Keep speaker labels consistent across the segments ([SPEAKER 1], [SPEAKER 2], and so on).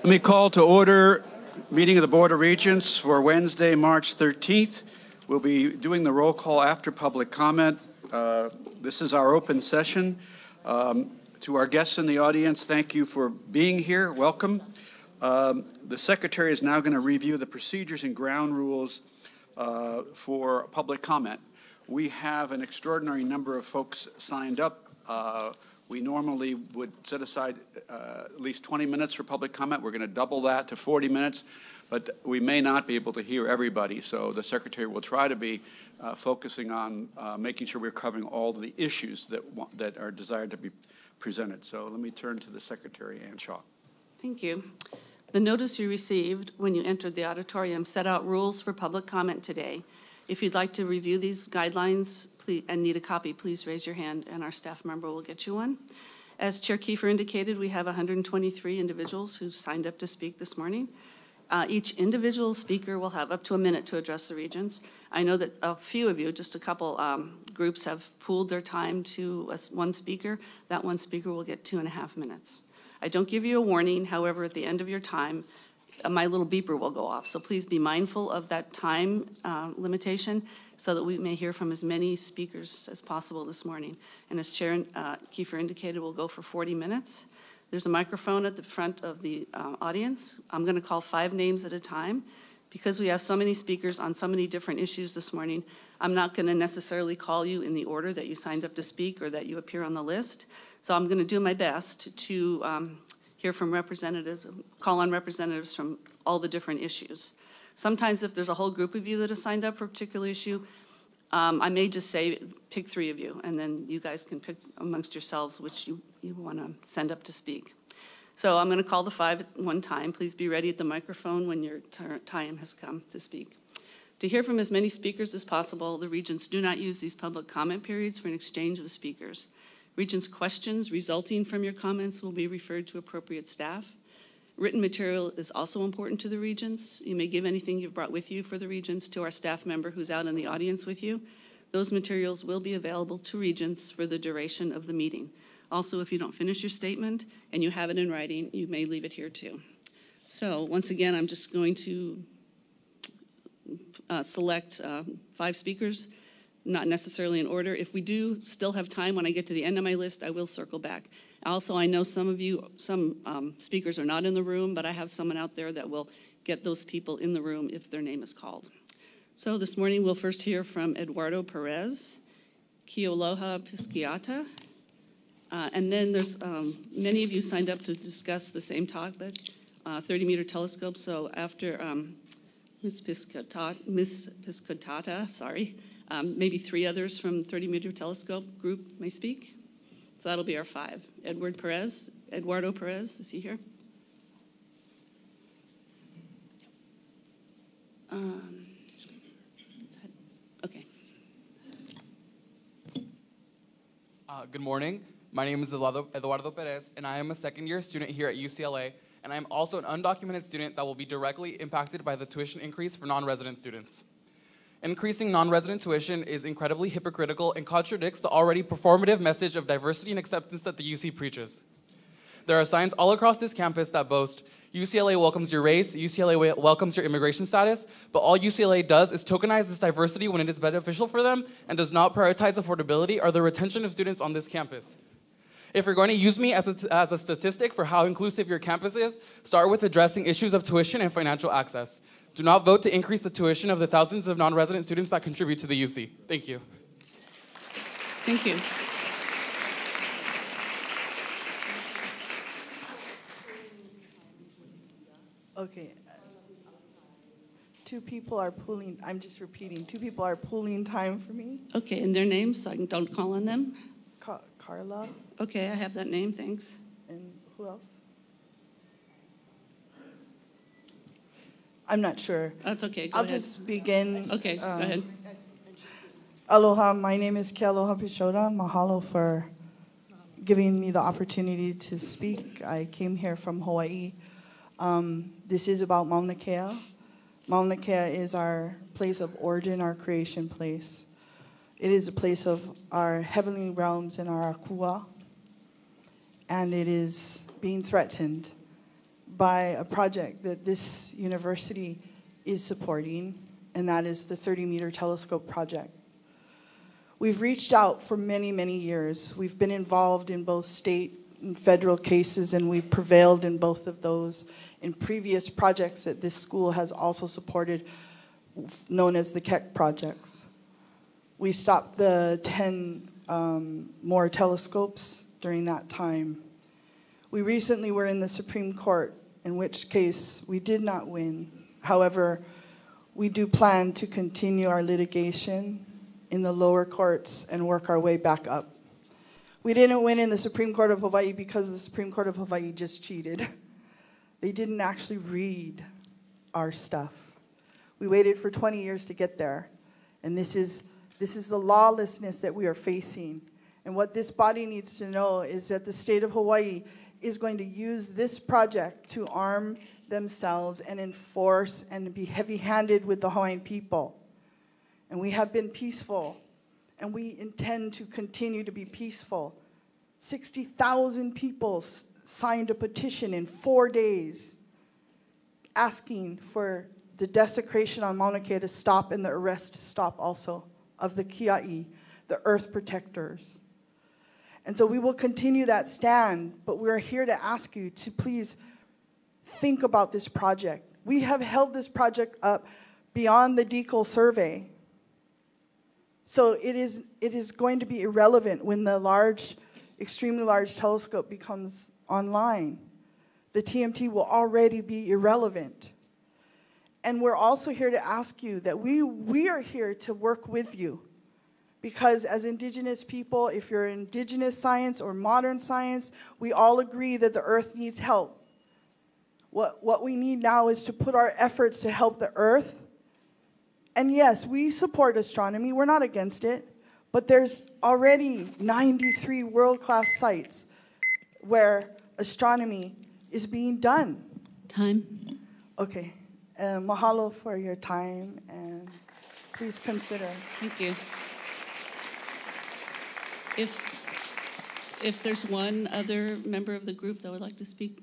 [SPEAKER 1] Let me call to order meeting of the Board of Regents for Wednesday, March 13th. We'll be doing the roll call after public comment. This is our open session. To our guests in the audience, thank you for being here. Welcome. The Secretary is now going to review the procedures and ground rules for public comment. We have an extraordinary number of folks signed up. We normally would set aside at least 20 minutes for public comment. We're going to double that to 40 minutes, but we may not be able to hear everybody, so the Secretary will try to be focusing on making sure we're covering all the issues that are desired to be presented. So let me turn to the Secretary, Ann Shaw.
[SPEAKER 2] Thank you. The notice you received when you entered the auditorium set out rules for public comment today. If you'd like to review these guidelines and need a copy, please raise your hand and our staff member will get you one. As Chair Kiefer indicated, we have 123 individuals who signed up to speak this morning. Each individual speaker will have up to a minute to address the Regents. I know that a few of you, just a couple groups, have pooled their time to one speaker. That one speaker will get 2.5 minutes. I don't give you a warning, however, at the end of your time, my little beeper will go off. So please be mindful of that time limitation so that we may hear from as many speakers as possible this morning. And as Chair Kiefer indicated, we'll go for 40 minutes. There's a microphone at the front of the audience. I'm going to call 5 names at a time. Because we have so many speakers on so many different issues this morning, I'm not going to necessarily call you in the order that you signed up to speak or that you appear on the list. So I'm going to do my best to hear from representatives, call on representatives from all the different issues. Sometimes if there's a whole group of you that have signed up for a particular issue, I may just say, pick 3 of you, and then you guys can pick amongst yourselves which you want to send up to speak. So I'm going to call the 5 at one time. Please be ready at the microphone when your time has come to speak. To hear from as many speakers as possible, the Regents do not use these public comment periods for an exchange with speakers. Regents' questions resulting from your comments will be referred to appropriate staff. Written material is also important to the Regents. You may give anything you've brought with you for the Regents to our staff member who's out in the audience with you. Those materials will be available to Regents for the duration of the meeting. Also, if you don't finish your statement and you have it in writing, you may leave it here too. So once again, I'm just going to select 5 speakers, not necessarily in order. If we do still have time when I get to the end of my list, I will circle back. Also, I know some of you, some speakers are not in the room, but I have someone out there that will get those people in the room if their name is called. So this morning, we'll first hear from Eduardo Perez, Kealoha Pisciata, and then there's many of you signed up to discuss the same topic, 30-meter telescope. So after Ms. Piscatata, sorry, maybe 3 others from 30-meter telescope group may speak. So that'll be our 5. Eduardo Perez, is he here? Okay.
[SPEAKER 3] Good morning. My name is Eduardo Perez, and I am a second-year student here at UCLA, and I am also an undocumented student that will be directly impacted by the tuition increase for non-resident students. Increasing non-resident tuition is incredibly hypocritical and contradicts the already performative message of diversity and acceptance that the UC preaches. There are signs all across this campus that boast, UCLA welcomes your race, UCLA welcomes your immigration status, but all UCLA does is tokenize this diversity when it is beneficial for them and does not prioritize affordability or the retention of students on this campus. If you're going to use me as a statistic for how inclusive your campus is, start with addressing issues of tuition and financial access. Do not vote to increase the tuition of the thousands of non-resident students that contribute to the UC. Thank you.
[SPEAKER 2] Thank you.
[SPEAKER 4] Okay. 2 people are pooling, I'm just repeating, 2 people are pooling time for me.
[SPEAKER 2] Okay, and their names, so I don't call on them?
[SPEAKER 4] Carla.
[SPEAKER 2] Okay, I have that name, thanks.
[SPEAKER 4] And who else? I'm not sure.
[SPEAKER 2] That's okay, go
[SPEAKER 4] I'll
[SPEAKER 2] ahead.
[SPEAKER 4] just begin.
[SPEAKER 2] Okay, go ahead.
[SPEAKER 4] Aloha, my name is Kealoha Pisciata. Mahalo for giving me the opportunity to speak. I came here from Hawaii. This is about Mauna Kea. Mauna Kea is our place of origin, our creation place. It is a place of our heavenly realms and our akua, and it is being threatened by a project that this university is supporting, and that is the 30-meter telescope project. We've reached out for many, many years. We've been involved in both state and federal cases, and we've prevailed in both of those in previous projects that this school has also supported, known as the Keck projects. We stopped the 10 more telescopes during that time. We recently were in the Supreme Court, in which case we did not win. However, we do plan to continue our litigation in the lower courts and work our way back up. We didn't win in the Supreme Court of Hawaii because the Supreme Court of Hawaii just cheated. They didn't actually read our stuff. We waited for 20 years to get there. And this is the lawlessness that we are facing. And what this body needs to know is that the state of Hawaii is going to use this project to arm themselves and enforce and be heavy-handed with the Hawaiian people. And we have been peaceful, and we intend to continue to be peaceful. 60,000 people signed a petition in 4 days asking for the desecration on Mauna Kea to stop and the arrest to stop also of the Kia'i, the earth protectors. And so we will continue that stand, but we're here to ask you to please think about this project. We have held this project up beyond the DECL survey. So it is going to be irrelevant when the extremely large telescope becomes online. The TMT will already be irrelevant. And we're also here to ask you that we are here to work with you. Because as Indigenous people, if you're Indigenous science or modern science, we all agree that the Earth needs help. What we need now is to put our efforts to help the Earth. And yes, we support astronomy. We're not against it. But there's already 93 world-class sites where astronomy is being done.
[SPEAKER 2] Time.
[SPEAKER 4] Okay. Mahalo for your time, and please consider.
[SPEAKER 2] Thank you. If there's one other member of the group that would like to speak.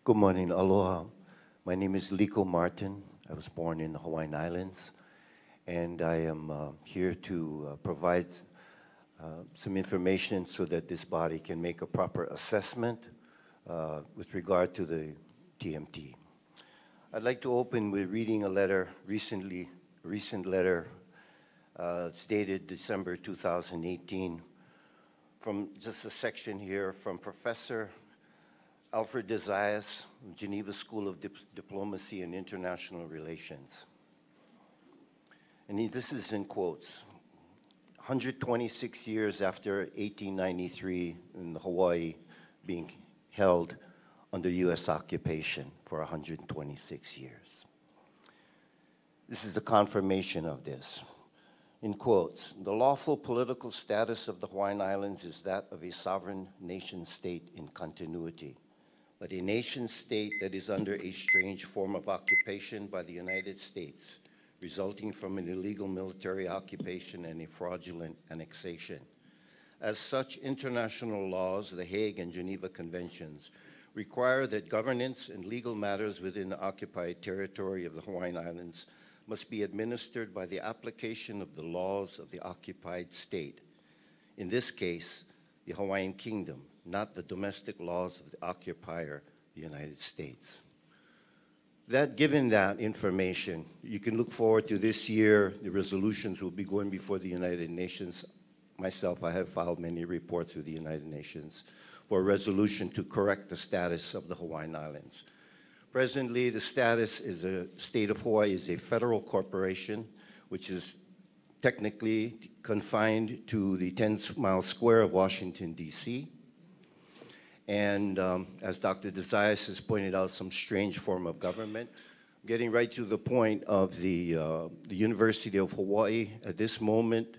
[SPEAKER 5] Good morning, aloha. My name is Liko Martin. I was born in the Hawaiian Islands, and I am here to provide some information so that this body can make a proper assessment with regard to the TMT. I'd like to open with reading a letter, recent letter, it's dated December 2018, from just a section here from Professor Alfred de Zayas, Geneva School of Diplomacy and International Relations. And this is in quotes. 126 years after 1893 in Hawaii being held under U.S. occupation for 126 years. This is the confirmation of this. In quotes, the lawful political status of the Hawaiian Islands is that of a sovereign nation state in continuity, but a nation state that is under a strange form of occupation by the United States, resulting from an illegal military occupation and a fraudulent annexation. As such, international laws, the Hague and Geneva Conventions, require that governance and legal matters within the occupied territory of the Hawaiian Islands must be administered by the application of the laws of the occupied state. In this case, the Hawaiian Kingdom, not the domestic laws of the occupier, the United States. Given that information, you can look forward to this year. The resolutions will be going before the United Nations. Myself, I have filed many reports with the United Nations for a resolution to correct the status of the Hawaiian Islands. Presently, the status is the state of Hawaii is a federal corporation, which is technically confined to the 10-mile square of Washington, D.C. And as Dr. de Zayas has pointed out, some strange form of government. Getting right to the point of the University of Hawaii at this moment,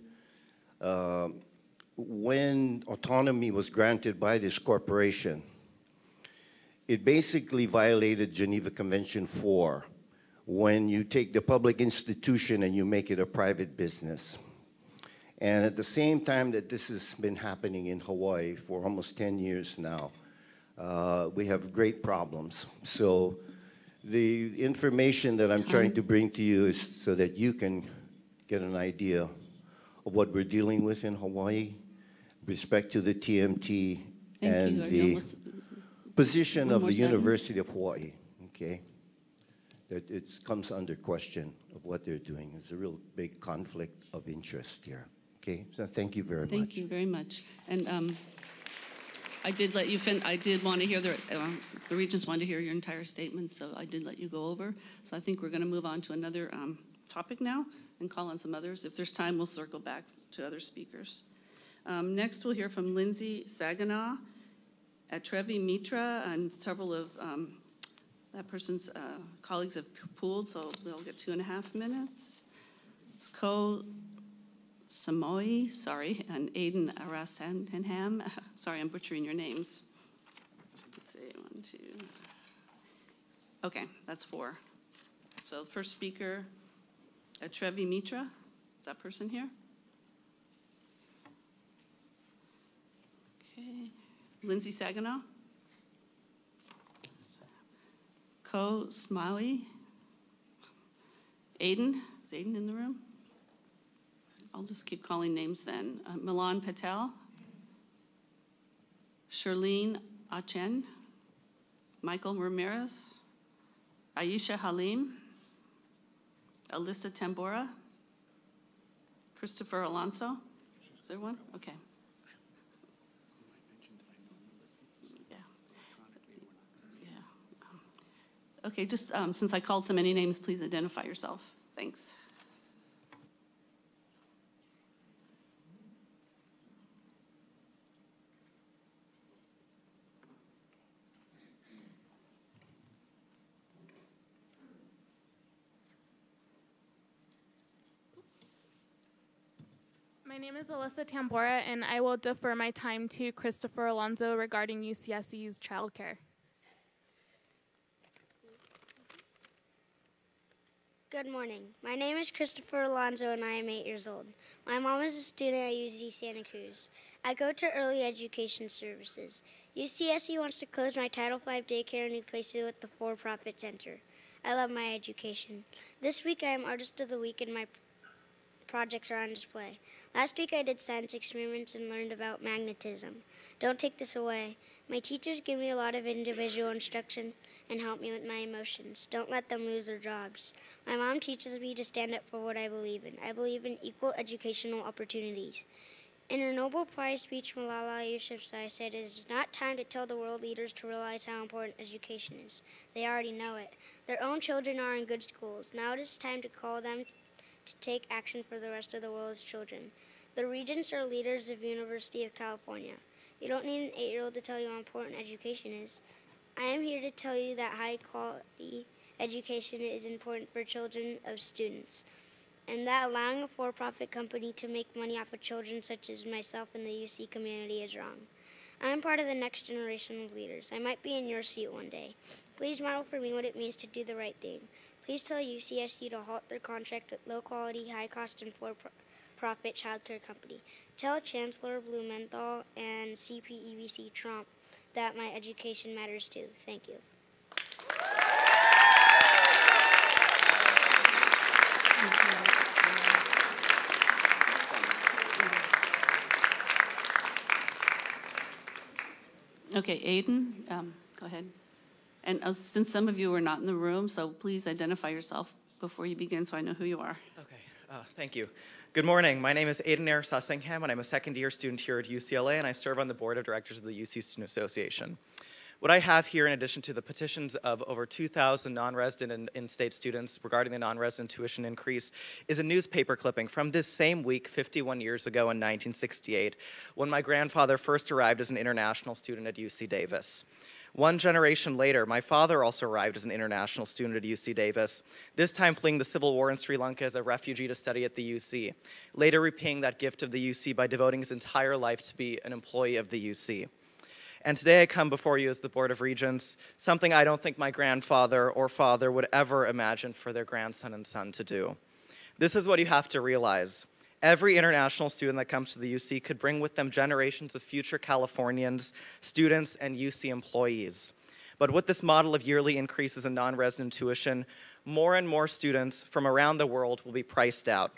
[SPEAKER 5] when autonomy was granted by this corporation, it basically violated Geneva Convention 4 when you take the public institution and you make it a private business. And at the same time that this has been happening in Hawaii for almost 10 years now, we have great problems. So the information that I'm trying to bring to you is so that you can get an idea of what we're dealing with in Hawaii with respect to the TMT
[SPEAKER 2] Thank
[SPEAKER 5] and
[SPEAKER 2] you. Are you
[SPEAKER 5] the
[SPEAKER 2] almost-
[SPEAKER 5] position
[SPEAKER 2] One
[SPEAKER 5] of
[SPEAKER 2] more
[SPEAKER 5] the
[SPEAKER 2] sentence.
[SPEAKER 5] University of Hawaii, okay? That it comes under question of what they're doing. There's a real big conflict of interest here, okay? So thank you very much.
[SPEAKER 2] Thank you very much. And I did let you I did want to hear the Regents wanted to hear your entire statement, so I did let you go over. So I think we're going to move on to another topic now and call on some others. If there's time, we'll circle back to other speakers. Next, we'll hear from Lindsay Saginaw, Trevi Mitra, and several of that person's colleagues have pooled, so they'll get 2.5 minutes. Ko Samoi, sorry, and Aiden Arasenham. Sorry, I'm butchering your names. Let's see, 1, 2. Okay, that's 4. So first speaker, Trevi Mitra. Is that person here? Okay. Lindsay Saginaw. Ko Smaui. Aiden. Is Aiden in the room? I'll just keep calling names then. Milan Patel. Shirlene Achen. Michael Ramirez. Aisha Halim. Alyssa Tambora. Christopher Alonso. Is there one? Okay. Yeah. Yeah. Okay, just since I called so many names, please identify yourself. Thanks.
[SPEAKER 6] My name is Alyssa Tambora, and I will defer my time to Christopher Alonso regarding UCSC's childcare.
[SPEAKER 7] Good morning. My name is Christopher Alonso, and I am 8 years old. My mom is a student at UC Santa Cruz. I go to early education services. UCSC wants to close my Title V daycare and replace it with the for-profit center. I love my education. This week I am Artist of the Week, and my projects are on display. Last week I did science experiments and learned about magnetism. Don't take this away. My teachers give me a lot of individual instruction and help me with my emotions. Don't let them lose their jobs. My mom teaches me to stand up for what I believe in. I believe in equal educational opportunities. In her Nobel Prize speech, Malala Yousafzai said, "It is not time to tell the world leaders to realize how important education is. They already know it. Their own children are in good schools. Now it is time to call them to take action for the rest of the world's children." The regents are leaders of University of California. You don't need an 8-year-old to tell you how important education is. I am here to tell you that high-quality education is important for children of students, and that allowing a for-profit company to make money off of children such as myself in the UC community is wrong. I am part of the next generation of leaders. I might be in your seat one day. Please model for me what it means to do the right thing. Please tell UCSC to halt their contract with low-quality, high-cost, and for-profit childcare company. Tell Chancellor Blumenthal and CPEBC Trump that my education matters too. Thank you.
[SPEAKER 2] Okay, Aiden, go ahead. And since some of you are not in the room, so please identify yourself before you begin so I know who you are.
[SPEAKER 8] Okay, thank you. Good morning. My name is Aiden Air Sussingham, and I'm a second-year student here at UCLA, and I serve on the board of directors of the UC Student Association. What I have here, in addition to the petitions of over 2,000 non-resident and in-state students regarding the non-resident tuition increase, is a newspaper clipping from this same week 51 years ago in 1968, when my grandfather first arrived as an international student at UC Davis. One generation later, my father also arrived as an international student at UC Davis, this time fleeing the civil war in Sri Lanka as a refugee to study at the UC, later repaying that gift of the UC by devoting his entire life to be an employee of the UC. And today I come before you as the Board of Regents, something I don't think my grandfather or father would ever imagine for their grandson and son to do. This is what you have to realize. Every international student that comes to the UC could bring with them generations of future Californians, students, and UC employees. But with this model of yearly increases in non-resident tuition, more and more students from around the world will be priced out.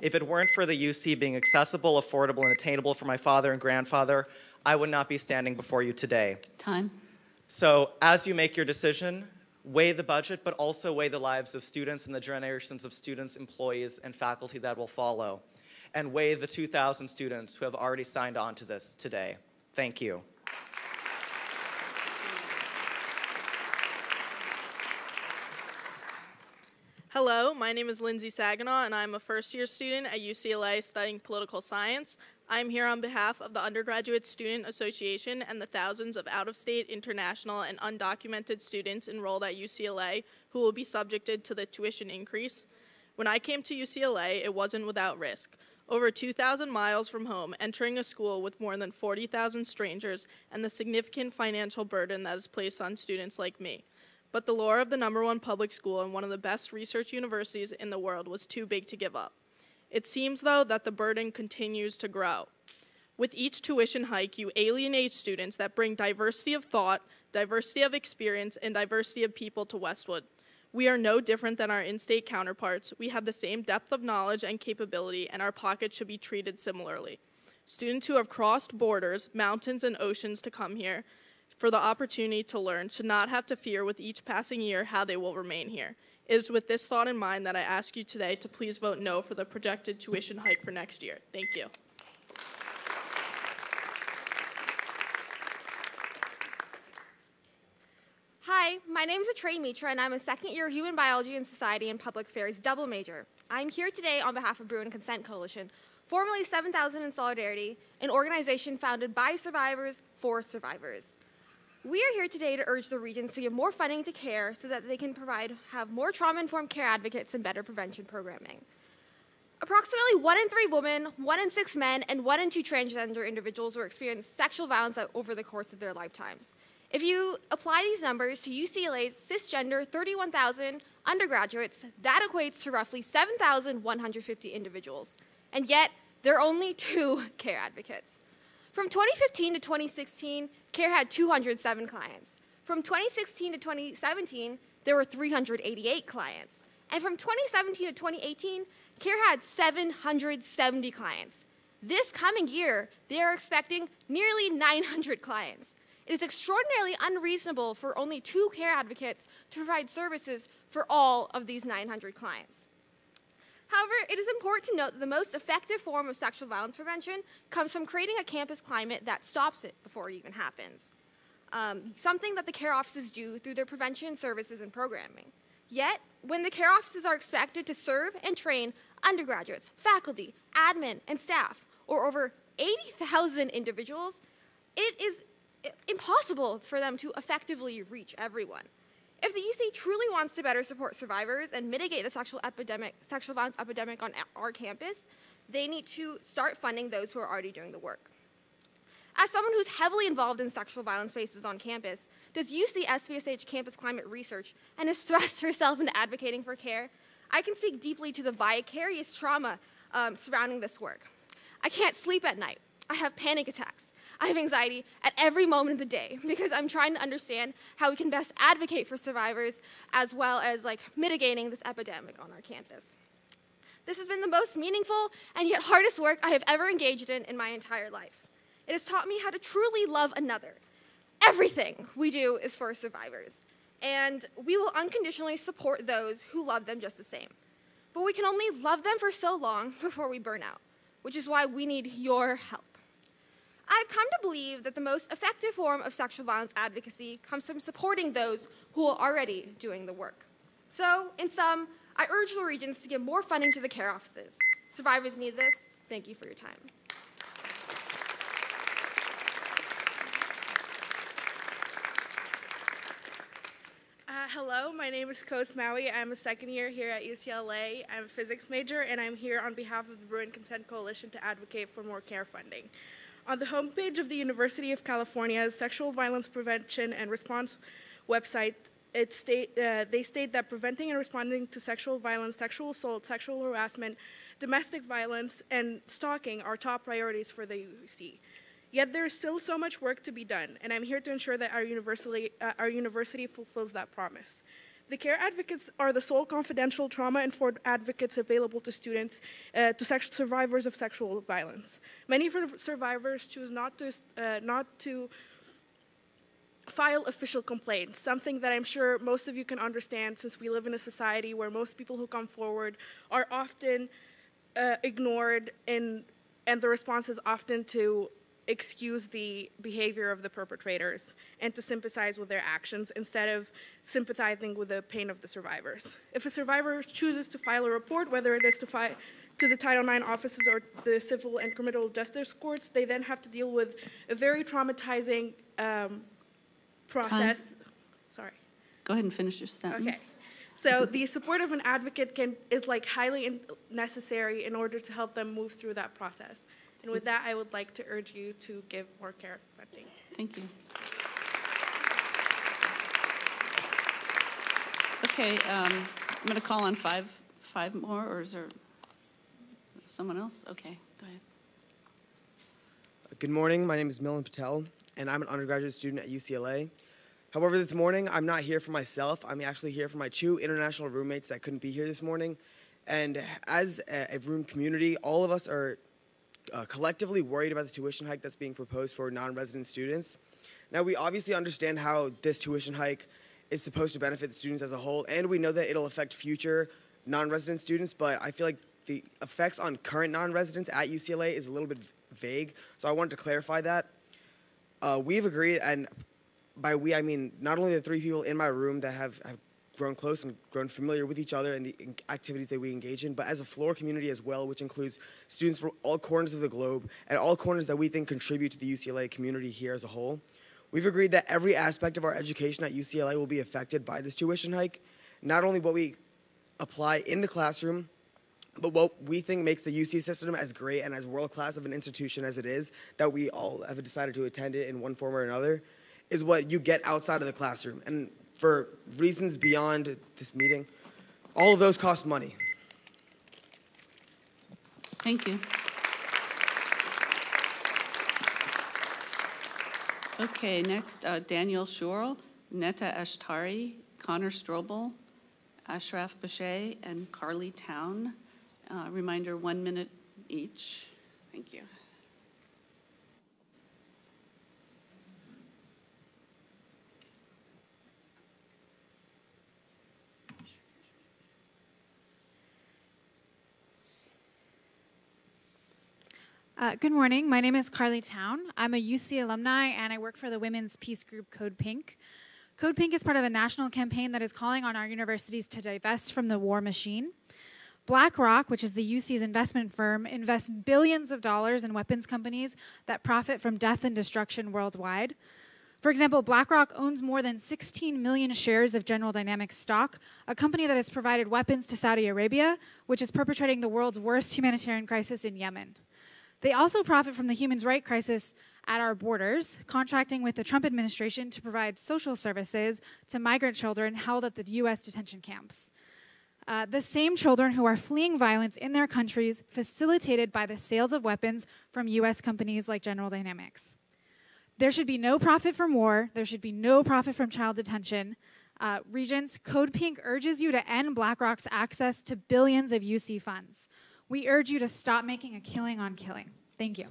[SPEAKER 8] If it weren't for the UC being accessible, affordable, and attainable for my father and grandfather, I would not be standing before you today.
[SPEAKER 2] Time.
[SPEAKER 8] So as you make your decision, weigh the budget, but also weigh the lives of students and the generations of students, employees, and faculty that will follow. And weigh the 2,000 students who have already signed on to this today. Thank you.
[SPEAKER 9] Hello, my name is Lindsay Saginaw, and I'm a first-year student at UCLA studying political science. I'm here on behalf of the Undergraduate Student Association and the thousands of out-of-state, international, and undocumented students enrolled at UCLA who will be subjected to the tuition increase. When I came to UCLA, it wasn't without risk. Over 2,000 miles from home, entering a school with more than 40,000 strangers, and the significant financial burden that is placed on students like me. But the lure of the #1 public school and one of the best research universities in the world was too big to give up. It seems, though, that the burden continues to grow. With each tuition hike, you alienate students that bring diversity of thought, diversity of experience, and diversity of people to Westwood. We are no different than our in-state counterparts. We have the same depth of knowledge and capability, and our pockets should be treated similarly. Students who have crossed borders, mountains, and oceans to come here for the opportunity to learn should not have to fear with each passing year how they will remain here. It is with this thought in mind that I ask you today to please vote no for the projected tuition hike for next year. Thank you.
[SPEAKER 10] Hi, my name is Atreyu Mitra, and I'm a second-year Human Biology and Society and Public Affairs double major. I'm here today on behalf of Bruin Consent Coalition, formerly 7,000 in Solidarity, an organization founded by survivors for survivors. We are here today to urge the Regents to give more funding to CARE so that they can have more trauma-informed care advocates and better prevention programming. Approximately 1 in 3 women, 1 in 6 men, and 1 in 2 transgender individuals will experience sexual violence over the course of their lifetimes. If you apply these numbers to UCLA's cisgender 31,000 undergraduates, that equates to roughly 7,150 individuals. And yet, there are only 2 CARE advocates. From 2015 to 2016, CARE had 207 clients. From 2016 to 2017, there were 388 clients. And from 2017 to 2018, CARE had 770 clients. This coming year, they are expecting nearly 900 clients. It is extraordinarily unreasonable for only 2 CARE advocates to provide services for all of these 900 clients. However, it is important to note that the most effective form of sexual violence prevention comes from creating a campus climate that stops it before it even happens, something that the CARE offices do through their prevention services and programming. Yet, when the CARE offices are expected to serve and train undergraduates, faculty, admin, and staff, or over 80,000 individuals, it is impossible for them to effectively reach everyone. If the UC truly wants to better support survivors and mitigate the sexual violence epidemic on our campus, they need to start funding those who are already doing the work. As someone who's heavily involved in sexual violence spaces on campus, does UC SVSH campus climate research and has thrust herself into advocating for CARE, I can speak deeply to the vicarious trauma surrounding this work. I can't sleep at night. I have panic attacks. I have anxiety at every moment of the day because I'm trying to understand how we can best advocate for survivors as well as mitigating this epidemic on our campus. This has been the most meaningful and yet hardest work I have ever engaged in my entire life. It has taught me how to truly love another. Everything we do is for survivors, and we will unconditionally support those who love them just the same. But we can only love them for so long before we burn out, which is why we need your help. I've come to believe that the most effective form of sexual violence advocacy comes from supporting those who are already doing the work. So, in sum, I urge the Regents to give more funding to the CARE offices. Survivors need this. Thank you for your time.
[SPEAKER 11] Hello, my name is Kos Maui. I'm a second year here at UCLA. I'm a physics major, and I'm here on behalf of the Bruin Consent Coalition to advocate for more CARE funding. On the homepage of the University of California's Sexual Violence Prevention and Response website, they state that preventing and responding to sexual violence, sexual assault, sexual harassment, domestic violence, and stalking are top priorities for the UC. Yet there is still so much work to be done, and I'm here to ensure that our university fulfills that promise. The CARE advocates are the sole confidential trauma-informed advocates available to students, to survivors of sexual violence. Many survivors choose not to file official complaints, something that I'm sure most of you can understand since we live in a society where most people who come forward are often ignored, and the response is often to excuse the behavior of the perpetrators and to sympathize with their actions instead of sympathizing with the pain of the survivors. If a survivor chooses to file a report, whether it is to the Title IX offices or the civil and criminal justice courts, they then have to deal with a very traumatizing process. Sorry.
[SPEAKER 2] Go ahead and finish your sentence.
[SPEAKER 11] Okay. So the support of an advocate is like highly necessary in order to help them move through that process. And with that, I would like to urge you to give more CARE funding.
[SPEAKER 2] Thank you. Okay, I'm going to call on five more, or is there someone else? Okay, go ahead.
[SPEAKER 12] Good morning. My name is Milan Patel, and I'm an undergraduate student at UCLA. However, this morning, I'm not here for myself. I'm actually here for my two international roommates that couldn't be here this morning. And as a room community, all of us are collectively worried about the tuition hike that's being proposed for non-resident students. Now, we obviously understand how this tuition hike is supposed to benefit the students as a whole, and we know that it'll affect future non-resident students, but I feel like the effects on current non-residents at UCLA is a little bit vague, so I wanted to clarify that. We've agreed, and by we, I mean not only the three people in my room that have grown close and grown familiar with each other and the activities that we engage in, but as a floor community as well, which includes students from all corners of the globe and all corners that we think contribute to the UCLA community here as a whole. We've agreed that every aspect of our education at UCLA will be affected by this tuition hike, not only what we apply in the classroom, but what we think makes the UC system as great and as world-class of an institution as it is, that we all have decided to attend it in one form or another, is what you get outside of the classroom. And for reasons beyond this meeting, all of those cost money.
[SPEAKER 2] Thank you. Okay, next, Daniel Shurel, Netta Ashtari, Connor Strobel, Ashraf Bashay, and Carly Town. Reminder, 1 minute each. Thank you.
[SPEAKER 13] Good morning. My name is Carly Town. I'm a UC alumni, and I work for the women's peace group Code Pink. Code Pink is part of a national campaign that is calling on our universities to divest from the war machine. BlackRock, which is the UC's investment firm, invests billions of dollars in weapons companies that profit from death and destruction worldwide. For example, BlackRock owns more than 16 million shares of General Dynamics stock, a company that has provided weapons to Saudi Arabia, which is perpetrating the world's worst humanitarian crisis in Yemen. They also profit from the human rights crisis at our borders, contracting with the Trump administration to provide social services to migrant children held at the U.S. detention camps. The same children who are fleeing violence in their countries, facilitated by the sales of weapons from U.S. companies like General Dynamics. There should be no profit from war. There should be no profit from child detention. Regents, Code Pink urges you to end BlackRock's access to billions of UC funds. We urge you to stop making a killing on killing. Thank you.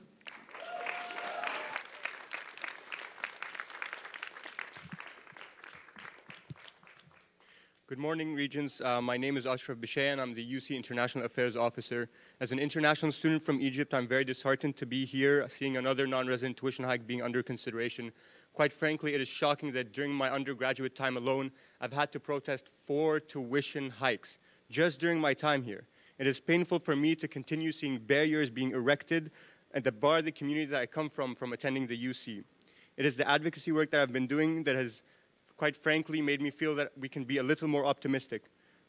[SPEAKER 14] Good morning, Regents. My name is Ashraf Bashay, and I'm the UC International Affairs Officer. As an international student from Egypt, I'm very disheartened to be here, seeing another non-resident tuition hike being under consideration. Quite frankly, it is shocking that during my undergraduate time alone, I've had to protest 4 tuition hikes just during my time here. It is painful for me to continue seeing barriers being erected that bar the community that I come from attending the UC. It is the advocacy work that I've been doing that has, quite frankly, made me feel that we can be a little more optimistic.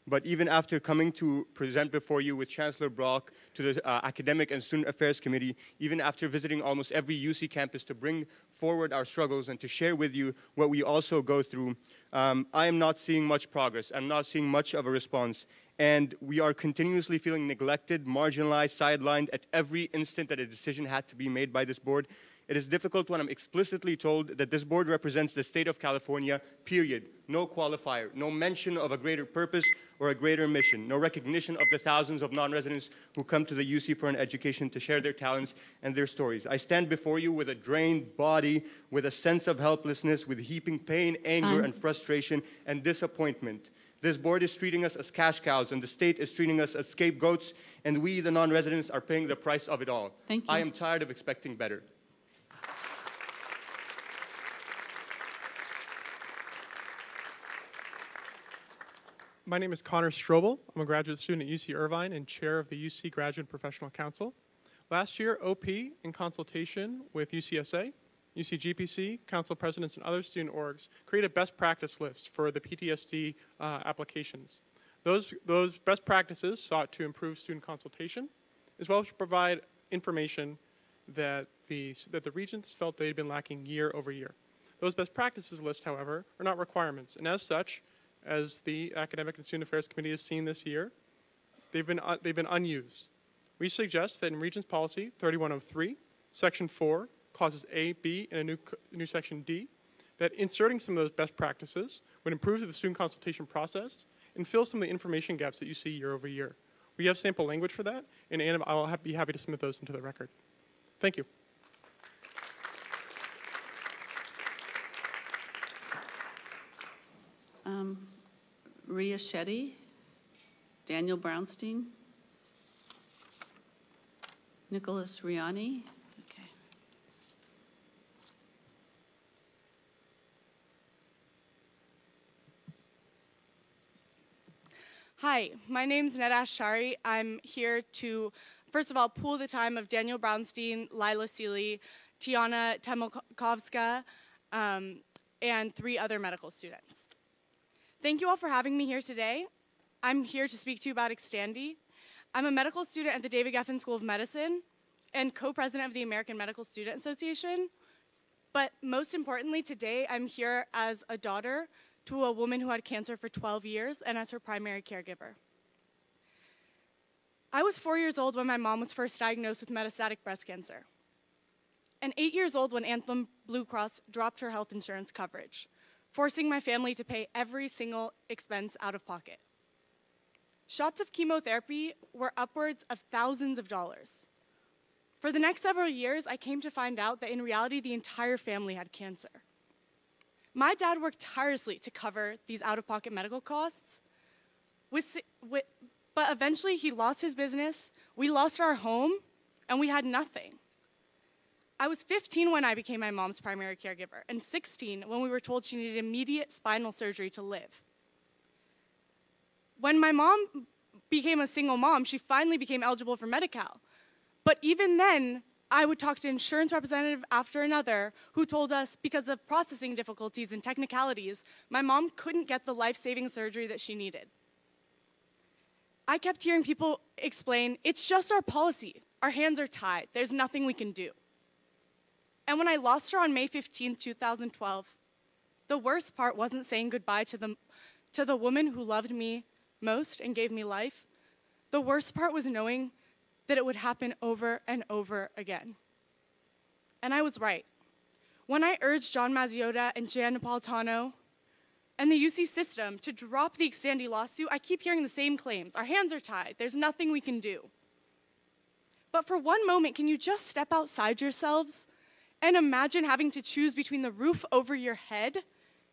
[SPEAKER 14] But even after coming to present before you with Chancellor Brock, to the Academic and Student Affairs Committee, even after visiting almost every UC campus to bring forward our struggles and to share with you what we also go through, I am not seeing much progress. I'm not seeing much of a response. And we are continuously feeling neglected, marginalized, sidelined at every instant that a decision had to be made by this board. It is difficult when I'm explicitly told that this board represents the state of California, period. No qualifier, no mention of a greater purpose or a greater mission, no recognition of the thousands of non-residents who come to the UC for an education to share their talents and their stories. I stand before you with a drained body, with a sense of helplessness, with heaping pain, anger, and frustration and disappointment. This board is treating us as cash cows, and the state is treating us as scapegoats, and we, the non-residents, are paying the price of it all.
[SPEAKER 2] Thank you.
[SPEAKER 14] I am tired of expecting better.
[SPEAKER 15] My name is Connor Strobel. I'm a graduate student at UC Irvine and chair of the UC Graduate Professional Council. Last year, OP, in consultation with UCSA, UC GPC, council presidents, and other student orgs, created a best practice list for the PTSD applications. Those best practices sought to improve student consultation, as well as provide information that the regents felt they'd been lacking year over year. Those best practices lists, however, are not requirements, and as such, as the Academic and Student Affairs Committee has seen this year, they've been unused. We suggest that in Regents Policy 3103, Section 4, Clauses A, B, and a new Section D, that inserting some of those best practices would improve the student consultation process and fill some of the information gaps that you see year over year. We have sample language for that, and Anna, I'll be happy to submit those into the record. Thank you.
[SPEAKER 2] Ria Shetty, Daniel Brownstein, Nicholas Riani. Okay.
[SPEAKER 16] Hi, my name's Nedash Shari. I'm here to, first of all, pool the time of Daniel Brownstein, Lila Seeley, Tiana Temokovska, and 3 other medical students. Thank you all for having me here today. I'm here to speak to you about Xtandi. I'm a medical student at the David Geffen School of Medicine and co-president of the American Medical Student Association. But most importantly, today I'm here as a daughter to a woman who had cancer for 12 years and as her primary caregiver. I was 4 years old when my mom was first diagnosed with metastatic breast cancer, and 8 years old when Anthem Blue Cross dropped her health insurance coverage, forcing my family to pay every single expense out of pocket. Shots of chemotherapy were upwards of thousands of dollars. For the next several years, I came to find out that in reality, the entire family had cancer. My dad worked tirelessly to cover these out-of-pocket medical costs, but eventually he lost his business, we lost our home, and we had nothing. I was 15 when I became my mom's primary caregiver, and 16 when we were told she needed immediate spinal surgery to live. When my mom became a single mom, she finally became eligible for Medi-Cal. But even then, I would talk to insurance representative after another who told us because of processing difficulties and technicalities, my mom couldn't get the life-saving surgery that she needed. I kept hearing people explain, it's just our policy. Our hands are tied. There's nothing we can do. And when I lost her on May 15, 2012, the worst part wasn't saying goodbye to the woman who loved me most and gave me life. The worst part was knowing that it would happen over and over again. And I was right. When I urged John Mazziotta and Jan Napolitano and the UC system to drop the Xtandi lawsuit, I keep hearing the same claims. Our hands are tied. There's nothing we can do. But for one moment, can you just step outside yourselves and imagine having to choose between the roof over your head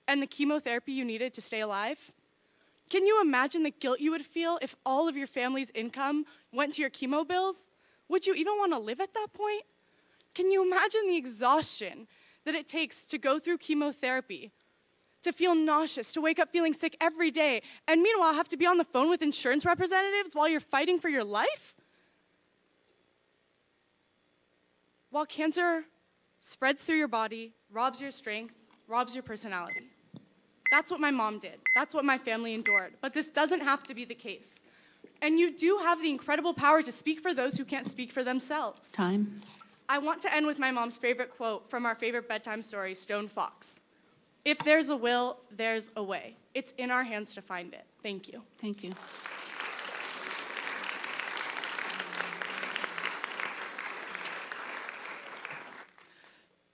[SPEAKER 16] and the chemotherapy you needed to stay alive? Can you imagine the guilt you would feel if all of your family's income went to your chemo bills? Would you even want to live at that point? Can you imagine the exhaustion that it takes to go through chemotherapy, to feel nauseous, to wake up feeling sick every day, and meanwhile have to be on the phone with insurance representatives while you're fighting for your life? While cancer spreads through your body, robs your strength, robs your personality. That's what my mom did. That's what my family endured. But this doesn't have to be the case. And you do have the incredible power to speak for those who can't speak for themselves.
[SPEAKER 2] Time.
[SPEAKER 16] I want to end with my mom's favorite quote from our favorite bedtime story, Stone Fox. If there's a will, there's a way. It's in our hands to find it. Thank you.
[SPEAKER 2] Thank you.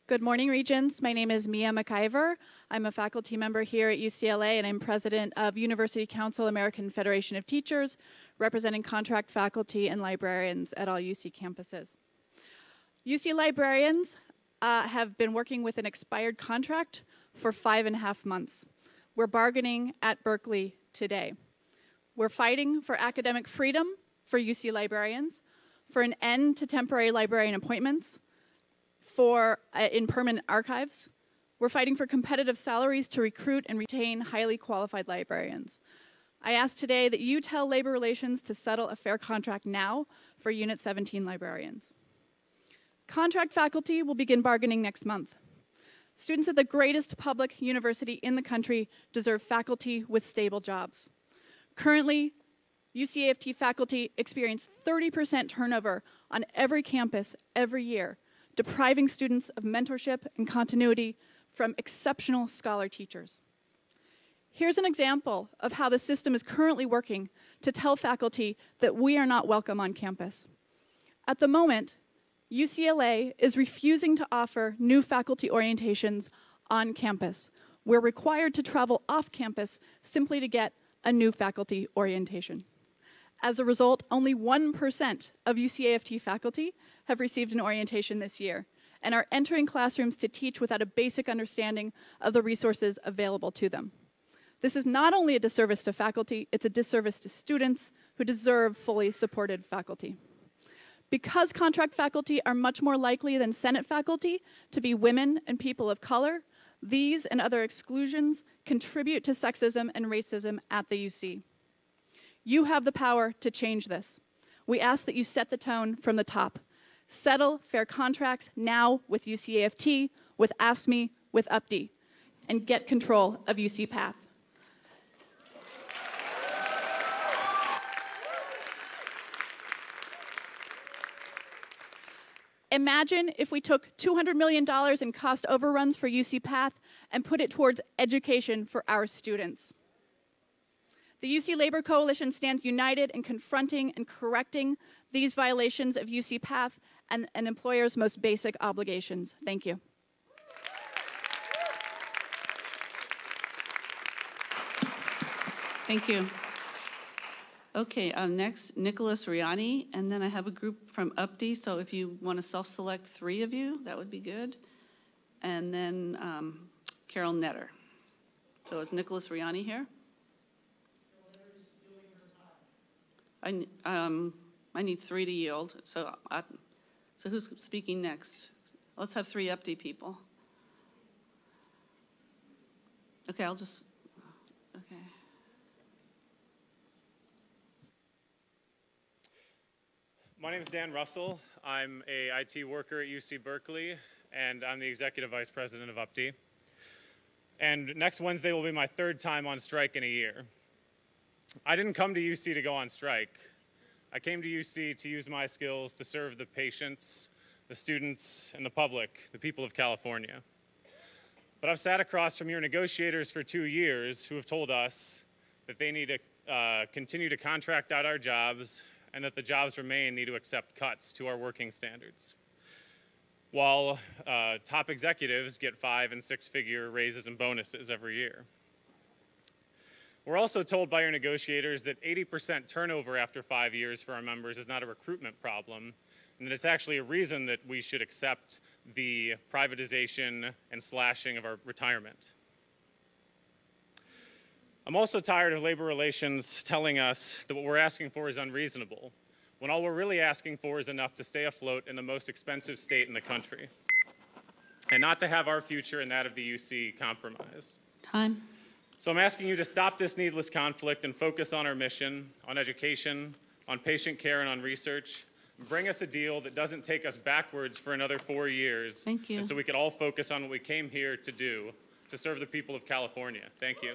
[SPEAKER 17] Good morning, Regents. My name is Mia McIver. I'm a faculty member here at UCLA, and I'm president of University Council American Federation of Teachers, representing contract faculty and librarians at all UC campuses. UC librarians have been working with an expired contract for 5.5 months. We're bargaining at Berkeley today. We're fighting for academic freedom for UC librarians, for an end to temporary librarian appointments, in permanent archives. We're fighting for competitive salaries to recruit and retain highly qualified librarians. I ask today that you tell Labor Relations to settle a fair contract now for Unit 17 librarians. Contract faculty will begin bargaining next month. Students at the greatest public university in the country deserve faculty with stable jobs. Currently, UCAFT faculty experience 30% turnover on every campus every year, depriving students of mentorship and continuity from exceptional scholar teachers. Here's an example of how the system is currently working to tell faculty that we are not welcome on campus. At the moment, UCLA is refusing to offer new faculty orientations on campus. We're required to travel off campus simply to get a new faculty orientation. As a result, only 1% of UCAFT faculty have received an orientation this year and are entering classrooms to teach without a basic understanding of the resources available to them. This is not only a disservice to faculty, it's a disservice to students who deserve fully supported faculty. Because contract faculty are much more likely than Senate faculty to be women and people of color, these and other exclusions contribute to sexism and racism at the UC. You have the power to change this. We ask that you set the tone from the top. Settle fair contracts now with UCAFT, with AFSCME, with UPTE, and get control of UC Path. Imagine if we took $200 million in cost overruns for UC Path and put it towards education for our students. The UC Labor Coalition stands united in confronting and correcting these violations of UC Path and an employer's most basic obligations. Thank you.
[SPEAKER 2] Thank you. Okay, next, Nicholas Riani, and then I have a group from UPTE, so if you want to self-select 3 of you, that would be good. And then Carol Netter. So is Nicholas Riani here? I need 3 to yield, so who's speaking next? Let's have 3 UPTE people. Okay, okay.
[SPEAKER 18] My name is Dan Russell. I'm a IT worker at UC Berkeley, and I'm the Executive Vice President of UPTE. And next Wednesday will be my 3rd time on strike in a year. I didn't come to UC to go on strike. I came to UC to use my skills to serve the patients, the students, and the public, the people of California. But I've sat across from your negotiators for 2 years who have told us that they need to continue to contract out our jobs and that the jobs remain need to accept cuts to our working standards, while top executives get 5- and 6-figure raises and bonuses every year. We're also told by our negotiators that 80% turnover after 5 years for our members is not a recruitment problem, and that it's actually a reason that we should accept the privatization and slashing of our retirement. I'm also tired of labor relations telling us that what we're asking for is unreasonable, when all we're really asking for is enough to stay afloat in the most expensive state in the country, and not to have our future and that of the UC compromised.
[SPEAKER 2] Time.
[SPEAKER 18] So I'm asking you to stop this needless conflict and focus on our mission, on education, on patient care, and on research. Bring us a deal that doesn't take us backwards for another 4 years.
[SPEAKER 2] Thank you.
[SPEAKER 18] And so we could all focus on what we came here to do, to serve the people of California. Thank you.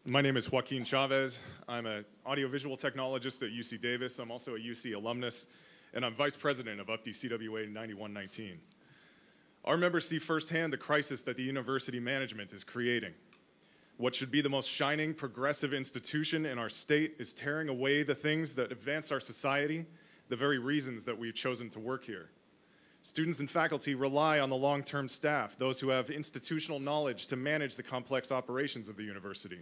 [SPEAKER 19] My name is Joaquin Chavez. I'm an audiovisual technologist at UC Davis. I'm also a UC alumnus, and I'm vice president of UPTE CWA 9119. Our members see firsthand the crisis that the university management is creating. What should be the most shining, progressive institution in our state is tearing away the things that advance our society, the very reasons that we've chosen to work here. Students and faculty rely on the long-term staff, those who have institutional knowledge to manage the complex operations of the university.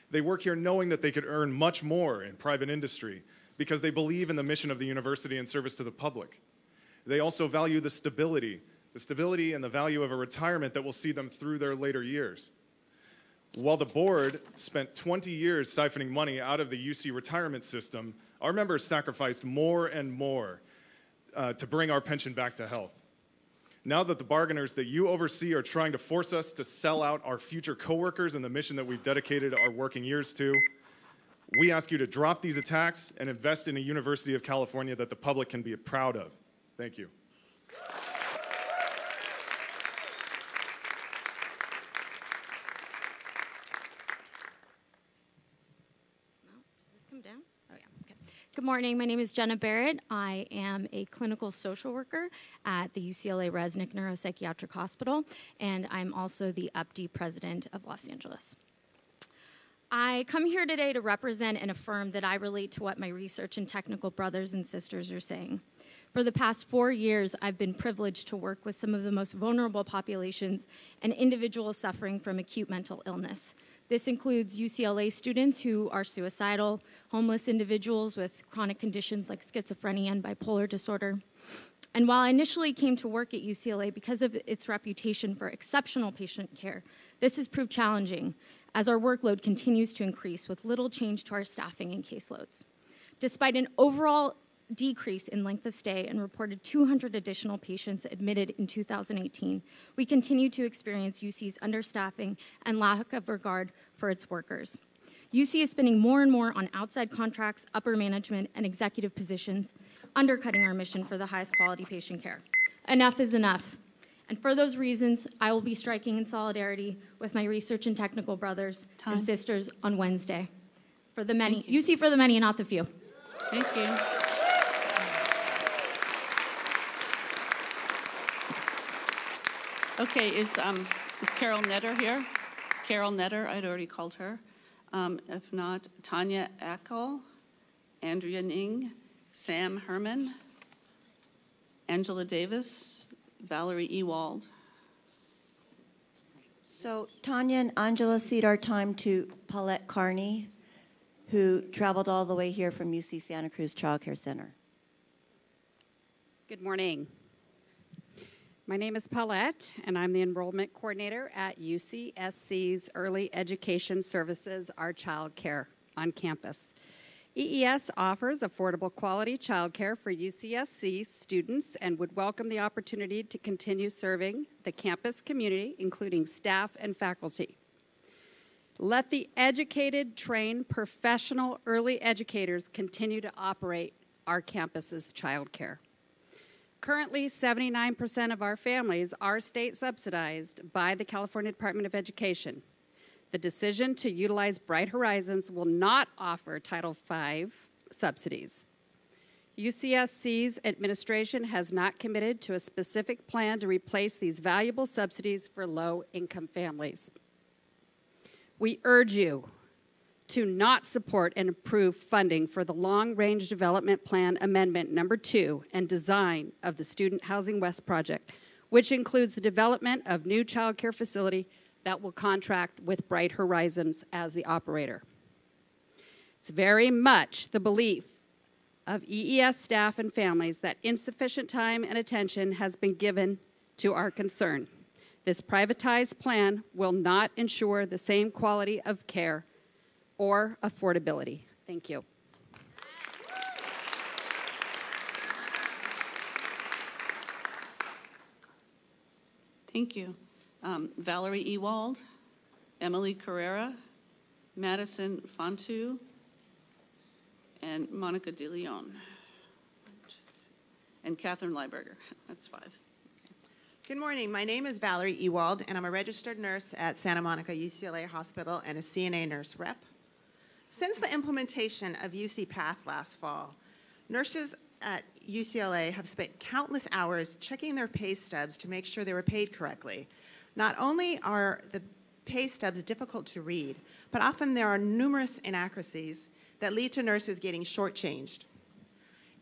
[SPEAKER 19] They work here knowing that they could earn much more in private industry because they believe in the mission of the university and service to the public. They also value the stability and the value of a retirement that will see them through their later years. While the board spent 20 years siphoning money out of the UC retirement system, our members sacrificed more and more to bring our pension back to health. Now that the bargainers that you oversee are trying to force us to sell out our future coworkers and the mission that we've dedicated our working years to, we ask you to drop these attacks and invest in a University of California that the public can be proud of. Thank you.
[SPEAKER 20] Good morning. My name is Jenna Barrett. I am a clinical social worker at the UCLA Resnick Neuropsychiatric Hospital, and I'm also the UPTE president of Los Angeles. I come here today to represent and affirm that I relate to what my research and technical brothers and sisters are saying. For the past 4 years, I've been privileged to work with some of the most vulnerable populations and individuals suffering from acute mental illness. This includes UCLA students who are suicidal, homeless individuals with chronic conditions like schizophrenia and bipolar disorder. And while I initially came to work at UCLA because of its reputation for exceptional patient care, this has proved challenging as our workload continues to increase with little change to our staffing and caseloads. Despite an overall decrease in length of stay and reported 200 additional patients admitted in 2018, we continue to experience UC's understaffing and lack of regard for its workers. UC is spending more and more on outside contracts, upper management, and executive positions, undercutting our mission for the highest quality patient care. Enough is enough. And for those reasons, I will be striking in solidarity with my research and technical brothers and sisters on Wednesday. For the many, UC for the many and not the few.
[SPEAKER 2] Thank you. Okay, is Carol Netter here? Carol Netter, I'd already called her. If not, Tanya Eckel, Andrea Ning, Sam Herman, Angela Davis, Valerie Ewald.
[SPEAKER 21] So Tanya and Angela cede our time to Paulette Carney, who traveled all the way here from UC Santa Cruz Child Care Center.
[SPEAKER 22] Good morning. My name is Paulette, and I'm the enrollment coordinator at UCSC's Early Education Services, our child care on campus. EES offers affordable quality childcare for UCSC students and would welcome the opportunity to continue serving the campus community, including staff and faculty. Let the educated, trained, professional early educators continue to operate our campus's childcare. Currently, 79% of our families are state subsidized by the California Department of Education. The decision to utilize Bright Horizons will not offer Title V subsidies. UCSC's administration has not committed to a specific plan to replace these valuable subsidies for low-income families. We urge you to not support and approve funding for the Long-Range Development Plan Amendment Number 2 and design of the Student Housing West project, which includes the development of new child care facility that will contract with Bright Horizons as the operator. It's very much the belief of EES staff and families that insufficient time and attention has been given to our concern. This privatized plan will not ensure the same quality of care or affordability. Thank you.
[SPEAKER 2] Thank you. Valerie Ewald, Emily Carrera, Madison Fontu, and and Monica De Leon. And Catherine Lieberger. That's 5.
[SPEAKER 1] Good morning. My name is Valerie Ewald, and I'm a registered nurse at Santa Monica UCLA Hospital and a CNA nurse rep. Since the implementation of UC Path last fall, nurses at UCLA have spent countless hours checking their pay stubs to make sure they were paid correctly. Not only are the pay stubs difficult to read, but often there are numerous inaccuracies that lead to nurses getting shortchanged.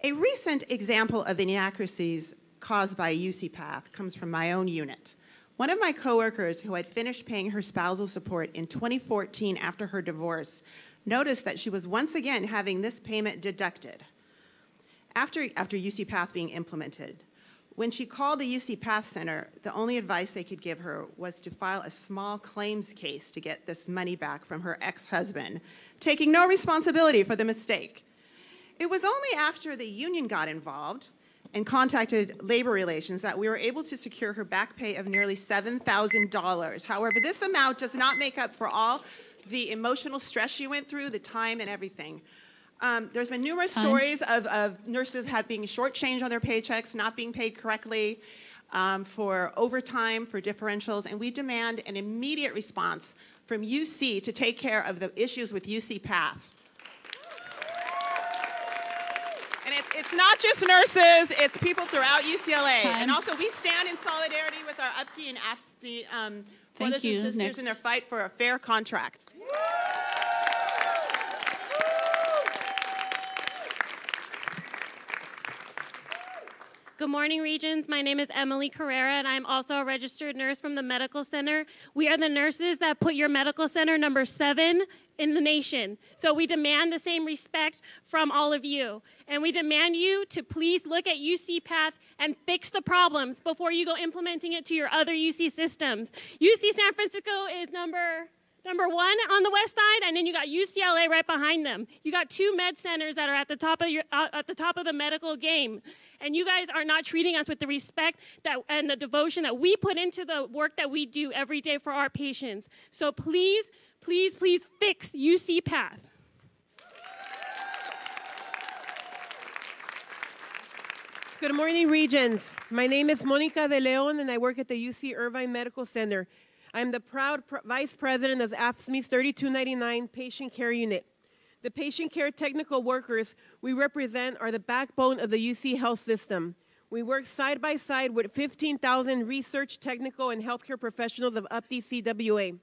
[SPEAKER 1] A recent example of the inaccuracies caused by UC Path comes from my own unit. One of my coworkers who had finished paying her spousal support in 2014 after her divorce noticed that she was once again having this payment deducted after UC Path being implemented. When she called the UC Path Center, the only advice they could give her was to file a small claims case to get this money back from her ex-husband, taking no responsibility for the mistake. It was only after the union got involved and contacted labor relations that we were able to secure her back pay of nearly $7,000. However, this amount does not make up for all the emotional stress she went through, the time and everything. There's been numerous stories of nurses being shortchanged on their paychecks, not being paid correctly, for overtime, for differentials, and we demand an immediate response from UC to take care of the issues with UC Path. And it's not just nurses, it's people throughout UCLA. And also, we stand in solidarity with our UPTE and AFSCME brothers and sisters in their fight for a fair contract.
[SPEAKER 3] Good morning, Regents. My name is Emily Carrera, and I'm also a registered nurse from the Medical Center. We are the nurses that put your Medical Center number 7 in the nation. So we demand the same respect from all of you. And we demand you to please look at UC Path and fix the problems before you go implementing it to your other UC systems. UC San Francisco is number 1 on the west side, and then you got UCLA right behind them. You got 2 med centers that are at the top of the medical game. And you guys are not treating us with the respect and the devotion that we put into the work that we do every day for our patients. So please, please, please fix UC Path.
[SPEAKER 23] Good morning, Regents. My name is Monica De Leon, and I work at the UC Irvine Medical Center. I'm the proud Vice President of AFSCME's 3299 Patient Care Unit. The patient care technical workers we represent are the backbone of the UC health system. We work side by side with 15,000 research, technical, and healthcare professionals of UPTE CWA.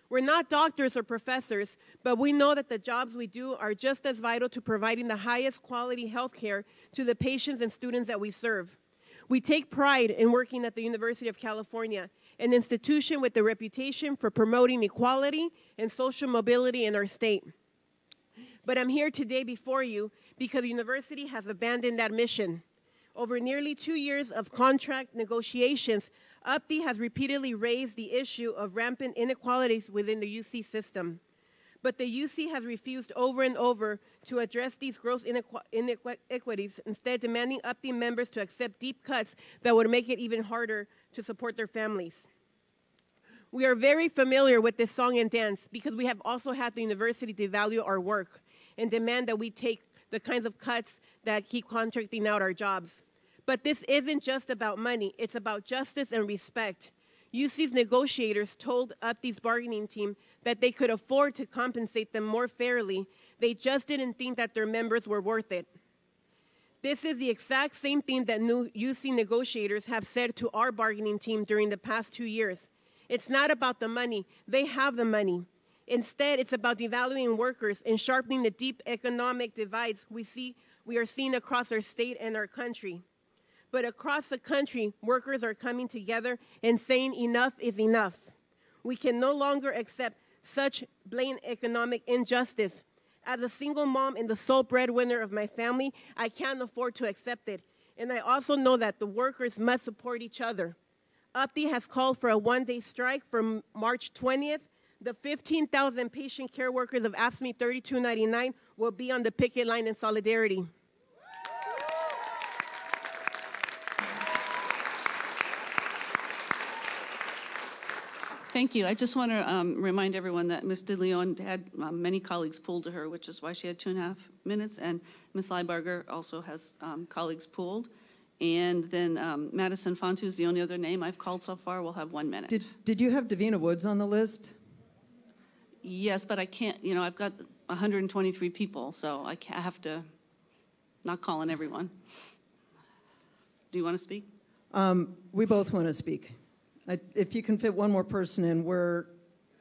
[SPEAKER 23] We're not doctors or professors, but we know that the jobs we do are just as vital to providing the highest quality healthcare to the patients and students that we serve. We take pride in working at the University of California, an institution with a reputation for promoting equality and social mobility in our state. But I'm here today before you because the university has abandoned that mission. Over nearly 2 years of contract negotiations, UPTE has repeatedly raised the issue of rampant inequalities within the UC system. But the UC has refused over and over to address these gross inequities, instead demanding UPTE members to accept deep cuts that would make it even harder to support their families. We are very familiar with this song and dance because we have also had the university devalue our work and demand that we take the kinds of cuts that keep contracting out our jobs. But this isn't just about money, it's about justice and respect. UC's negotiators told UPTE's bargaining team that they could afford to compensate them more fairly. They just didn't think that their members were worth it. This is the exact same thing that new UC negotiators have said to our bargaining team during the past 2 years. It's not about the money, they have the money. Instead, it's about devaluing workers and sharpening the deep economic divides we are seeing across our state and our country. But across the country, workers are coming together and saying enough is enough. We can no longer accept such blatant economic injustice. As a single mom and the sole breadwinner of my family, I can't afford to accept it. And I also know that the workers must support each other. UPTE has called for a one-day strike for March 20th. The 15,000 patient care workers of AFSCME 3299 will be on the picket line in solidarity.
[SPEAKER 2] Thank you. I just want to remind everyone that Ms. DeLeon had many colleagues pulled to her, which is why she had 2.5 minutes, and Ms. Liebarger also has colleagues pulled. And then Madison Fontu is the only other name I've called so far, will have 1 minute.
[SPEAKER 4] Did you have Davina Woods on the list?
[SPEAKER 2] Yes, but I can't, I've got 123 people, so I have to not call on everyone. Do you want to speak?
[SPEAKER 4] We both want to speak. If you can fit one more person in,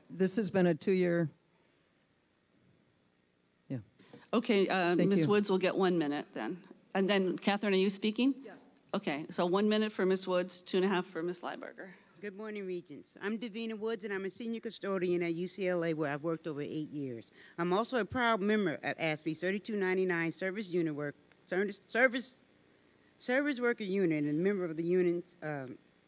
[SPEAKER 4] this has been a 2-year. Yeah.
[SPEAKER 2] Okay, Ms.
[SPEAKER 4] you.
[SPEAKER 2] Woods will get 1 minute then. And then, Catherine, are you speaking? Yeah. Okay, so 1 minute for Ms. Woods, 2.5 for Ms. Liebarger.
[SPEAKER 5] Good morning, Regents. I'm Davina Woods, and I'm a senior custodian at UCLA, where I've worked over 8 years. I'm also a proud member of ASFE 3299 Service Unit Service Worker Unit and a member of the union's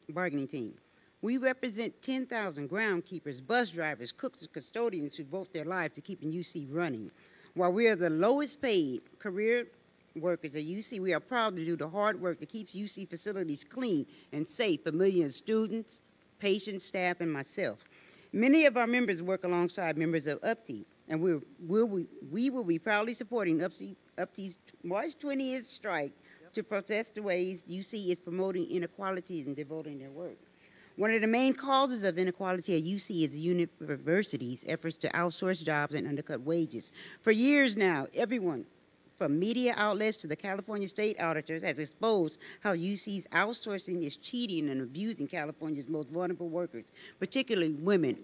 [SPEAKER 5] bargaining team. We represent 10,000 groundkeepers, bus drivers, cooks, and custodians who devote their lives to keeping UC running. While we are the lowest paid career workers at UC, we are proud to do the hard work that keeps UC facilities clean and safe for millions of students, patients, staff, and myself. Many of our members work alongside members of UPTE, and we will be proudly supporting UPTE's March 20th strike to protest the ways UC is promoting inequalities and devoting their work. One of the main causes of inequality at UC is the university's efforts to outsource jobs and undercut wages. For years now, everyone, from media outlets to the California state auditors, has exposed how UC's outsourcing is cheating and abusing California's most vulnerable workers, particularly women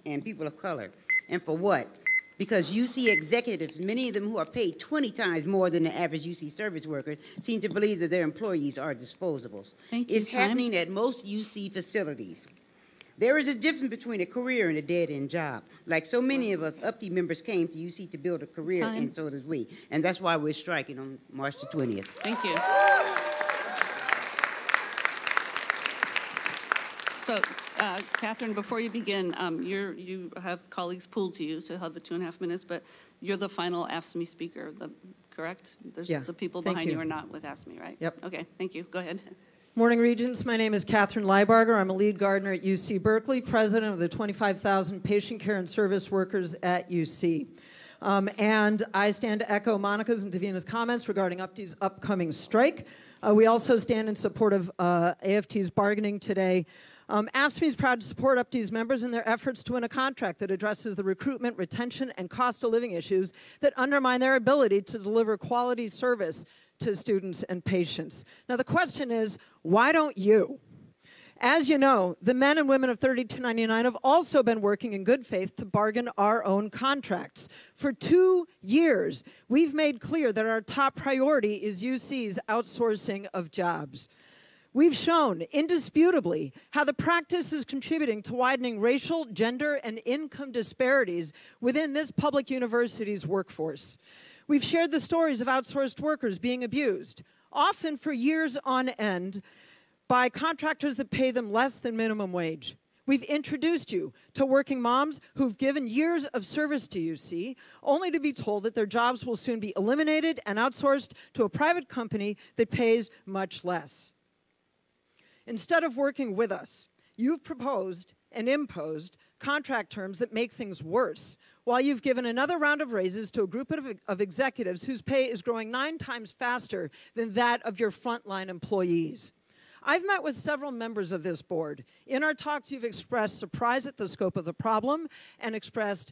[SPEAKER 5] and people of color. And for what? Because UC executives, many of them who are paid 20 times more than the average UC service worker, seem to believe that their employees are disposables.
[SPEAKER 2] Thank you.
[SPEAKER 5] It's happening at most UC facilities. There is a difference between a career and a dead-end job. Like so many of us, UPTE members came to UC to build a career, and so does we. And that's why we're striking on March the 20th.
[SPEAKER 2] Thank you. So, Catherine, before you begin, you have colleagues pulled to you, so you'll have the 2.5 minutes, but you're the final AFSCME speaker, correct? There's the people
[SPEAKER 4] Thank
[SPEAKER 2] behind you
[SPEAKER 4] you
[SPEAKER 2] are not with AFSCME, right?
[SPEAKER 4] Yep.
[SPEAKER 2] Okay, thank you. Go ahead.
[SPEAKER 4] Morning, Regents. My name is Catherine Liebarger. I'm a lead gardener at UC Berkeley, president of the 25,000 patient care and service workers at UC. And I stand to echo Monica's and Davina's comments regarding UPTE's upcoming strike. We also stand in support of AFT's bargaining today. AFSCME is proud to support UPTE's members in their efforts to win a contract that addresses the recruitment, retention, and cost of living issues that undermine their ability to deliver quality service to students and patients. Now, the question is, why don't you? As you know, the men and women of 3299 have also been working in good faith to bargain our own contracts. For 2 years, we've made clear that our top priority is UC's outsourcing of jobs. We've shown, indisputably, how the practice is contributing to widening racial, gender, and income disparities within this public university's workforce. We've shared the stories of outsourced workers being abused, often for years on end, by contractors that pay them less than minimum wage. We've introduced you to working moms who've given years of service to UC, only to be told that their jobs will soon be eliminated and outsourced to a private company that pays much less. Instead of working with us, you've proposed and imposed contract terms that make things worse, while you've given another round of raises to a group of executives whose pay is growing 9 times faster than that of your frontline employees. I've met with several members of this board. In our talks, you've expressed surprise at the scope of the problem and expressed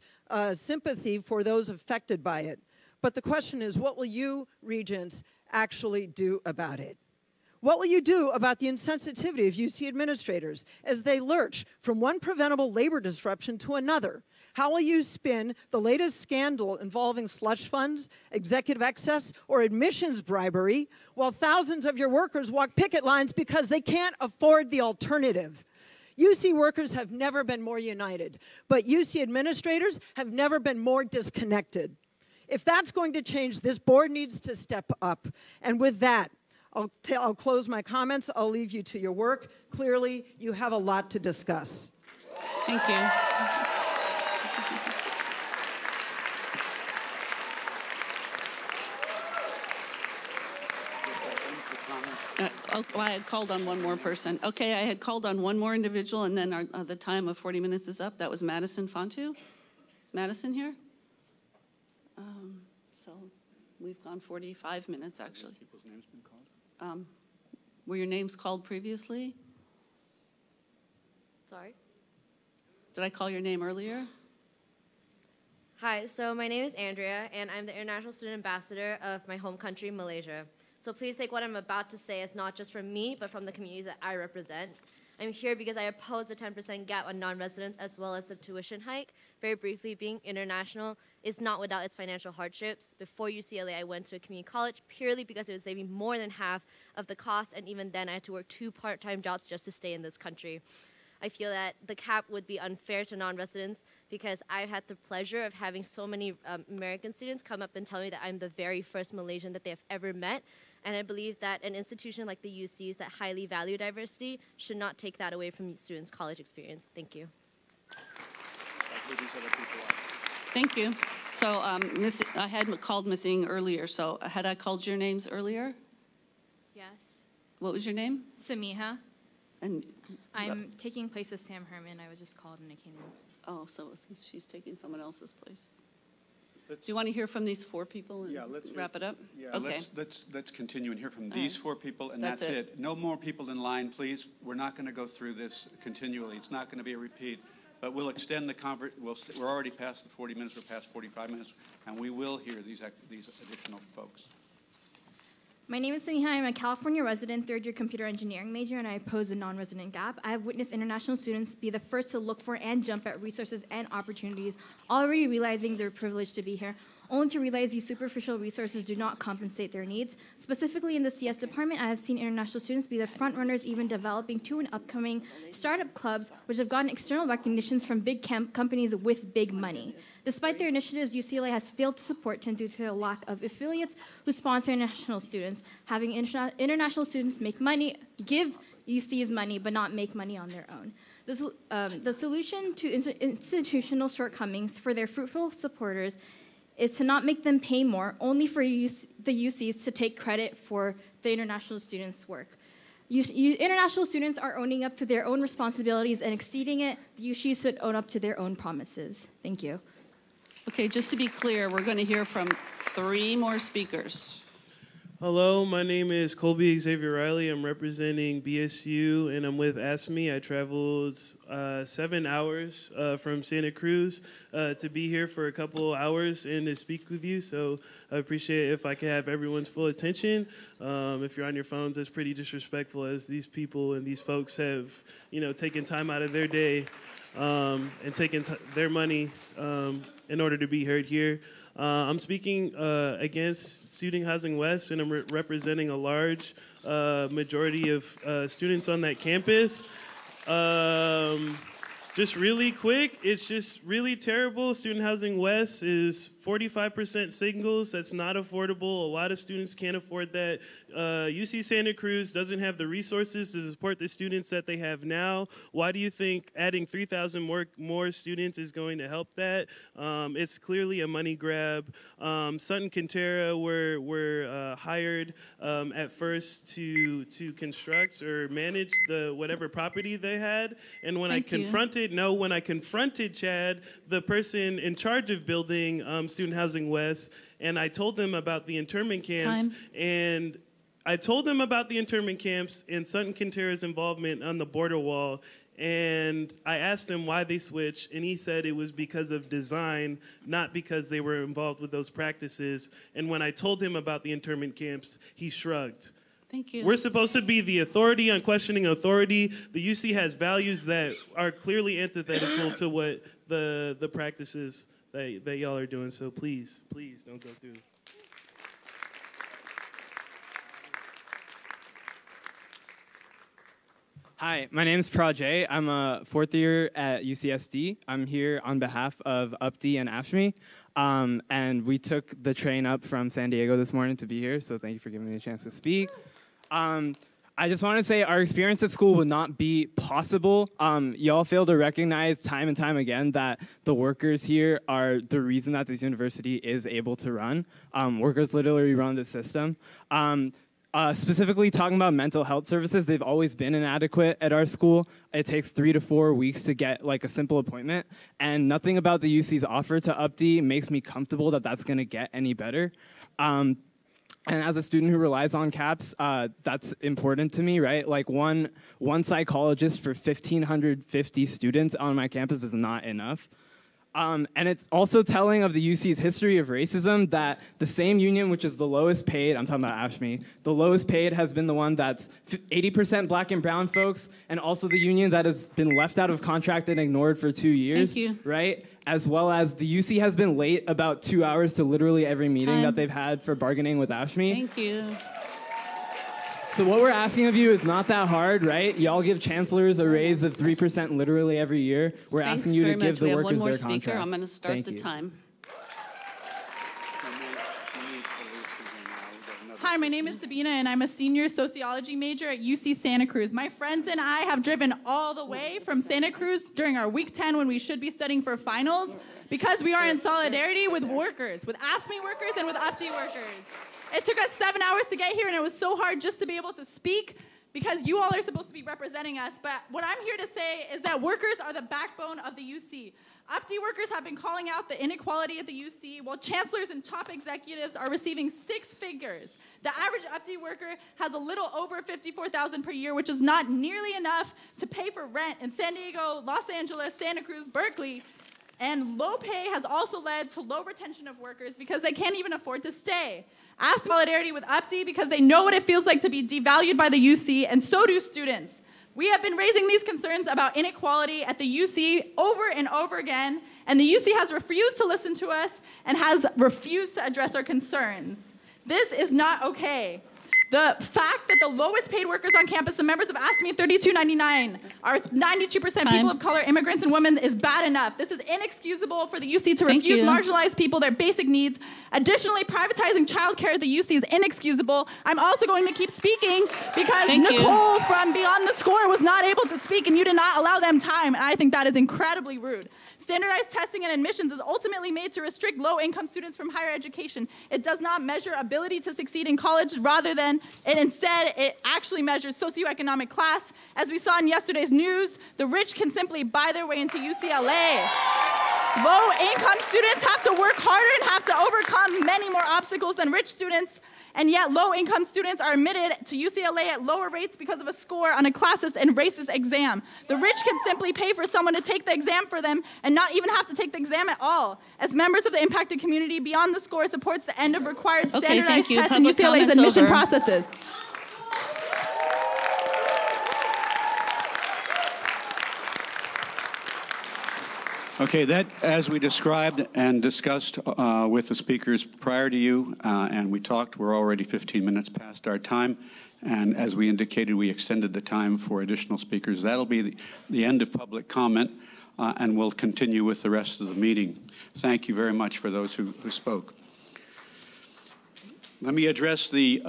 [SPEAKER 4] sympathy for those affected by it. But the question is, what will you, Regents, actually do about it? What will you do about the insensitivity of UC administrators as they lurch from one preventable labor disruption to another? How will you spin the latest scandal involving slush funds, executive excess, or admissions bribery while thousands of your workers walk picket lines because they can't afford the alternative? UC workers have never been more united, but UC administrators have never been more disconnected. If that's going to change, this board needs to step up. And with that, I'll close my comments. I'll leave you to your work. Clearly, you have a lot to discuss.
[SPEAKER 2] Thank you. I had called on one more person. Okay, I had called on one more individual, and then the time of 40 minutes is up. That was Madison Fontu. Is Madison here? So we've gone 45 minutes, actually.
[SPEAKER 6] People's names been called?
[SPEAKER 2] Were your names called previously?
[SPEAKER 7] Sorry?
[SPEAKER 2] Did I call your name earlier?
[SPEAKER 7] Hi, so my name is Andrea, and I'm the International Student Ambassador of my home country, Malaysia. So please take what I'm about to say as not just from me, but from the communities that I represent. I'm here because I oppose the 10% gap on non-residents as well as the tuition hike. Very briefly, being international is not without its financial hardships. Before UCLA, I went to a community college purely because it would save me more than half of the cost, and even then I had to work 2 part-time jobs just to stay in this country. I feel that the cap would be unfair to non-residents because I've had the pleasure of having so many American students come up and tell me that I'm the very first Malaysian that they have ever met. And I believe that an institution like the UCs that highly value diversity should not take that away from students' college experience. Thank you.
[SPEAKER 2] Thank you. So I had called Ms. Ng earlier, so had I called your names earlier?
[SPEAKER 8] Yes.
[SPEAKER 2] What was your name?
[SPEAKER 8] Samiha.
[SPEAKER 2] And
[SPEAKER 8] I'm taking place of Sam Herman. I was just called and I came in.
[SPEAKER 2] Oh, so she's taking someone else's place. Do you want to hear from these 4 people and wrap it up?
[SPEAKER 6] Yeah,
[SPEAKER 2] okay.
[SPEAKER 6] let's continue and hear from these 4 people, and that's it. No more people in line, please. We're not going to go through this continually. It's not going to be a repeat, but we'll extend the we're already past the 40 minutes. We're past 45 minutes, and we will hear these additional folks.
[SPEAKER 8] My name is Samiha. I'm a California resident, 3rd-year computer engineering major, and I oppose the non-resident gap. I have witnessed international students be the first to look for and jump at resources and opportunities, already realizing their privilege to be here, only to realize these superficial resources do not compensate their needs. Specifically in the CS department, I have seen international students be the front runners, even developing 2 and upcoming startup clubs, which have gotten external recognitions from big companies with big money. Despite their initiatives, UCLA has failed to support due to the lack of affiliates who sponsor international students. Having international students make money, give UC's money, but not make money on their own. The solution to institutional shortcomings for their fruitful supporters is to not make them pay more, only for the UCs to take credit for the international students' work. International students are owning up to their own responsibilities and exceeding it. The UCs should own up to their own promises. Thank you.
[SPEAKER 2] Okay, just to be clear, we're going to hear from 3 more speakers.
[SPEAKER 24] Hello, my name is Colby Xavier Riley. I'm representing BSU, and I'm with ASME. I traveled 7 hours from Santa Cruz to be here for a couple hours and to speak with you, so I appreciate it if I can have everyone's full attention. If you're on your phones, that's pretty disrespectful, as these people and these folks have, taken time out of their day and taken their money in order to be heard here. I'm speaking against Student Housing West, and I'm representing a large majority of students on that campus. Just really quick, it's just really terrible. Student Housing West is 45% singles. That's not affordable. A lot of students can't afford that. UC Santa Cruz doesn't have the resources to support the students that they have now. Why do you think adding 3,000 more students is going to help that? It's clearly a money grab. Sutton Quintero were hired at first to construct or manage the whatever property they had. And when I confronted Chad, the person in charge of building Student Housing West, and I told them about the internment camps, and Sutton Quintero's involvement on the border wall, and I asked him why they switched, and he said it was because of design, not because they were involved with those practices. And when I told him about the internment camps, he shrugged.
[SPEAKER 2] Thank you.
[SPEAKER 24] We're supposed to be the authority on questioning authority. The UC has values that are clearly antithetical to what the practices that y'all are doing. So please don't go through.
[SPEAKER 25] Hi, my name is Prajay. I'm a 4th year at UCSD. I'm here on behalf of UPD and AFSHME. And we took the train up from San Diego this morning to be here, so thank you for giving me a chance to speak. I just want to say our experience at school would not be possible. Y'all fail to recognize time and time again that the workers here are the reason that this university is able to run. Workers literally run the system. Specifically talking about mental health services, they've always been inadequate at our school. It takes 3 to 4 weeks to get like a simple appointment, and nothing about the UC's offer to UpD makes me comfortable that that's going to get any better. And as a student who relies on CAPS, that's important to me, right? Like one psychologist for 1,550 students on my campus is not enough. And it's also telling of the UC's history of racism that the same union, which is the lowest paid, I'm talking about AFSHME, the lowest paid has been the one that's 80% black and brown folks, and also the union that has been left out of contract and ignored for 2 years.
[SPEAKER 2] Thank you.
[SPEAKER 25] Right? As well as the UC has been late about 2 hours to literally every meeting that they've had for bargaining with AFSHME.
[SPEAKER 2] Thank you.
[SPEAKER 25] So what we're asking of you is not that hard, right? Y'all give chancellors a raise of 3% literally every year. We're
[SPEAKER 2] Thanks
[SPEAKER 25] asking you to
[SPEAKER 2] very
[SPEAKER 25] give
[SPEAKER 2] much.
[SPEAKER 25] the
[SPEAKER 2] We have
[SPEAKER 25] workers
[SPEAKER 2] one more
[SPEAKER 25] their
[SPEAKER 2] speaker.
[SPEAKER 25] contract.
[SPEAKER 2] I'm going to start
[SPEAKER 25] Thank
[SPEAKER 2] the
[SPEAKER 25] you.
[SPEAKER 2] time.
[SPEAKER 9] Hi, my name is Sabina, and I'm a senior sociology major at UC Santa Cruz. My friends and I have driven all the way from Santa Cruz during our week 10 when we should be studying for finals because we are in solidarity with workers, with AFSCME workers and with UpD workers. It took us 7 hours to get here, and it was so hard just to be able to speak because you all are supposed to be representing us. But what I'm here to say is that workers are the backbone of the UC. UpD workers have been calling out the inequality at the UC, while chancellors and top executives are receiving 6 figures. The average UpD worker has a little over $54,000 per year, which is not nearly enough to pay for rent in San Diego, Los Angeles, Santa Cruz, Berkeley. And low pay has also led to low retention of workers because they can't even afford to stay. I have solidarity with UpD because they know what it feels like to be devalued by the UC, and so do students. We have been raising these concerns about inequality at the UC over and over again, and the UC has refused to listen to us and has refused to address our concerns. This is not okay. The fact that the lowest paid workers on campus, the members of AFSCME 3299, are 92% people of color, immigrants, and women is bad enough. This is inexcusable for the UC to refuse marginalized people their basic needs. Additionally, privatizing childcare at the UC is inexcusable. I'm also going to keep speaking because Nicole from Beyond the Score was not able to speak and you did not allow them time, and I think that is incredibly rude. Standardized testing and admissions is ultimately made to restrict low-income students from higher education. It does not measure ability to succeed in college, rather than instead it actually measures socioeconomic class. As we saw in yesterday's news, the rich can simply buy their way into UCLA. Low-income students have to work harder and have to overcome many more obstacles than rich students. And yet low-income students are admitted to UCLA at lower rates because of a score on a classist and racist exam. The rich can simply pay for someone to take the exam for them and not even have to take the exam at all. As members of the impacted community, Beyond the Score supports the end of required standardized tests in UCLA's admission processes.
[SPEAKER 6] Okay, that, as we described and discussed with the speakers prior to you, and we talked, we're already 15 minutes past our time, and as we indicated, we extended the time for additional speakers. That'll be the end of public comment, and we'll continue with the rest of the meeting. Thank you very much for those who spoke. Let me address the...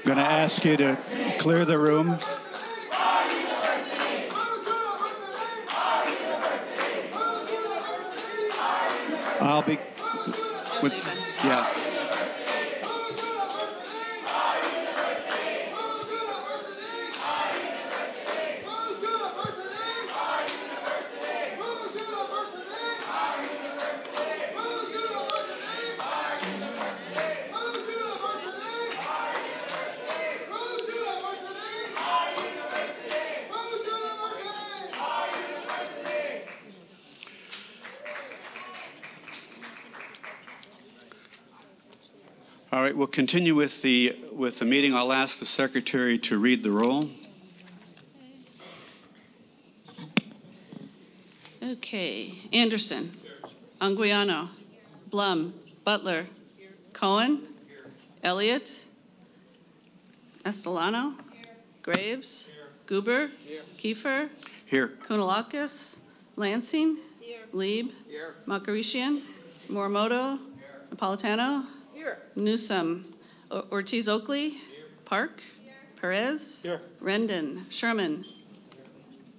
[SPEAKER 6] I'm going to ask you to clear the room. I'll be with, yeah. All right, we'll continue with the meeting. I'll ask the secretary to read the roll.
[SPEAKER 2] Okay. Anderson. Anguiano. Blum. Butler. Cohen. Elliott. Estelano. Graves. Goober. Kiefer.
[SPEAKER 6] Here.
[SPEAKER 2] Kounalakis. Lansing. Lieb. Makarishian. Morimoto. Napolitano. Newsom. Ortiz Oakley. Park. Perez. Rendon. Sherman.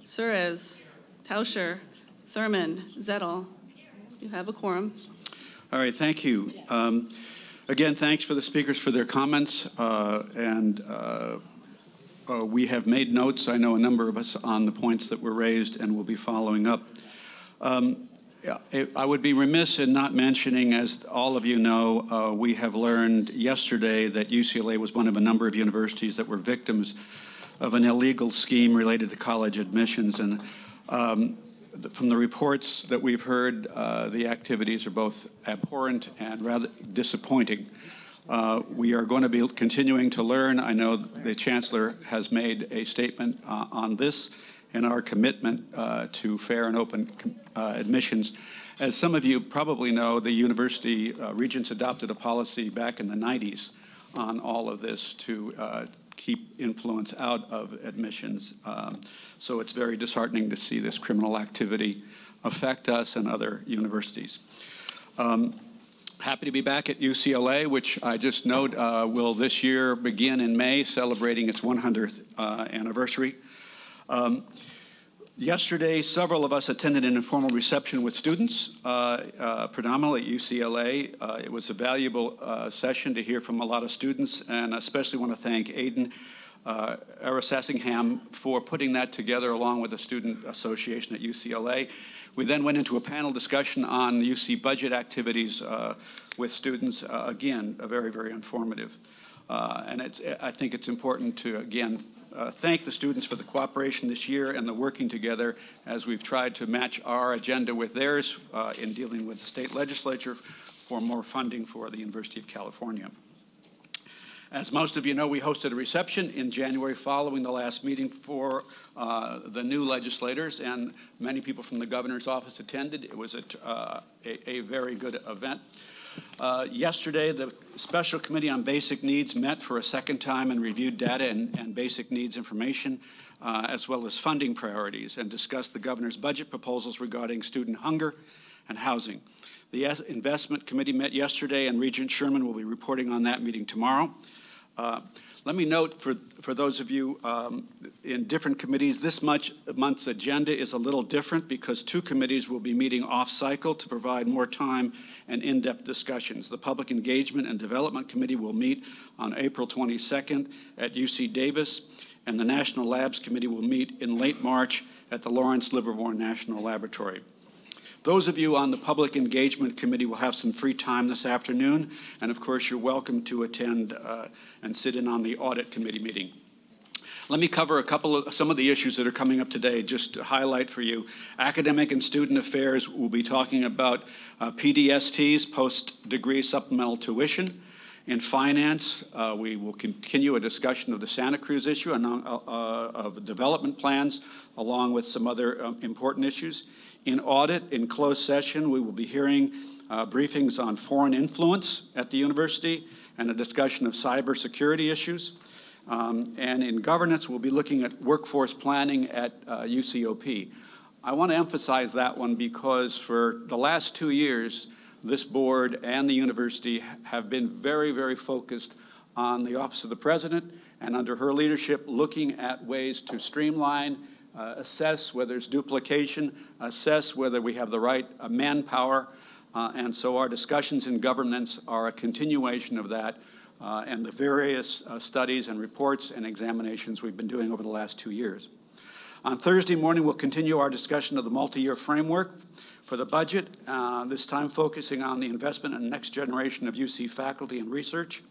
[SPEAKER 2] Suarez. Tauscher. Thurman. Zettel. You have a quorum.
[SPEAKER 6] All right, thank you. Again, thanks for the speakers for their comments, we have made notes, I know a number of us, on the points that were raised, and we'll be following up. I would be remiss in not mentioning, as all of you know, we have learned yesterday that UCLA was one of a number of universities that were victims of an illegal scheme related to college admissions. And from the reports that we've heard, the activities are both abhorrent and rather disappointing. We are going to be continuing to learn. I know the Chancellor has made a statement on this and our commitment to fair and open admissions. As some of you probably know, the university regents adopted a policy back in the 90s on all of this to keep influence out of admissions. So it's very disheartening to see this criminal activity affect us and other universities. Happy to be back at UCLA, which I just note will this year begin in May, celebrating its 100th anniversary. Yesterday, several of us attended an informal reception with students, predominantly at UCLA. It was a valuable session to hear from a lot of students, and I especially want to thank Aidan Arasassingham for putting that together along with the Student Association at UCLA. We then went into a panel discussion on UC budget activities with students, again, very, very informative. And I think it's important to, again, thank the students for the cooperation this year and the working together as we've tried to match our agenda with theirs in dealing with the state legislature for more funding for the University of California. As most of you know, we hosted a reception in January following the last meeting for the new legislators, and many people from the governor's office attended. It was a very good event. Yesterday, the Special Committee on Basic Needs met for a second time and reviewed data and basic needs information, as well as funding priorities, and discussed the governor's budget proposals regarding student hunger and housing. The Investment Committee met yesterday, and Regent Sherman will be reporting on that meeting tomorrow. Let me note for those of you in different committees, this month's agenda is a little different because two committees will be meeting off-cycle to provide more time and in-depth discussions. The Public Engagement and Development Committee will meet on April 22nd at UC Davis, and the National Labs Committee will meet in late March at the Lawrence Livermore National Laboratory. Those of you on the Public Engagement Committee will have some free time this afternoon, and of course you're welcome to attend and sit in on the Audit Committee meeting. Let me cover some of the issues that are coming up today, just to highlight for you. Academic and Student Affairs will be talking about PDSTs, post-degree supplemental tuition. In finance, we will continue a discussion of the Santa Cruz issue and of development plans, along with some other important issues. In audit, in closed session, we will be hearing briefings on foreign influence at the university and a discussion of cybersecurity issues. And in governance, we'll be looking at workforce planning at UCOP. I want to emphasize that one because for the last 2 years, this board and the university have been very, very focused on the Office of the President and under her leadership looking at ways to streamline, assess whether there's duplication, assess whether we have the right manpower, and so our discussions in governance are a continuation of that and the various studies and reports and examinations we've been doing over the last 2 years. On Thursday morning, we'll continue our discussion of the multi-year framework for the budget, this time focusing on the investment in the next generation of UC faculty and research.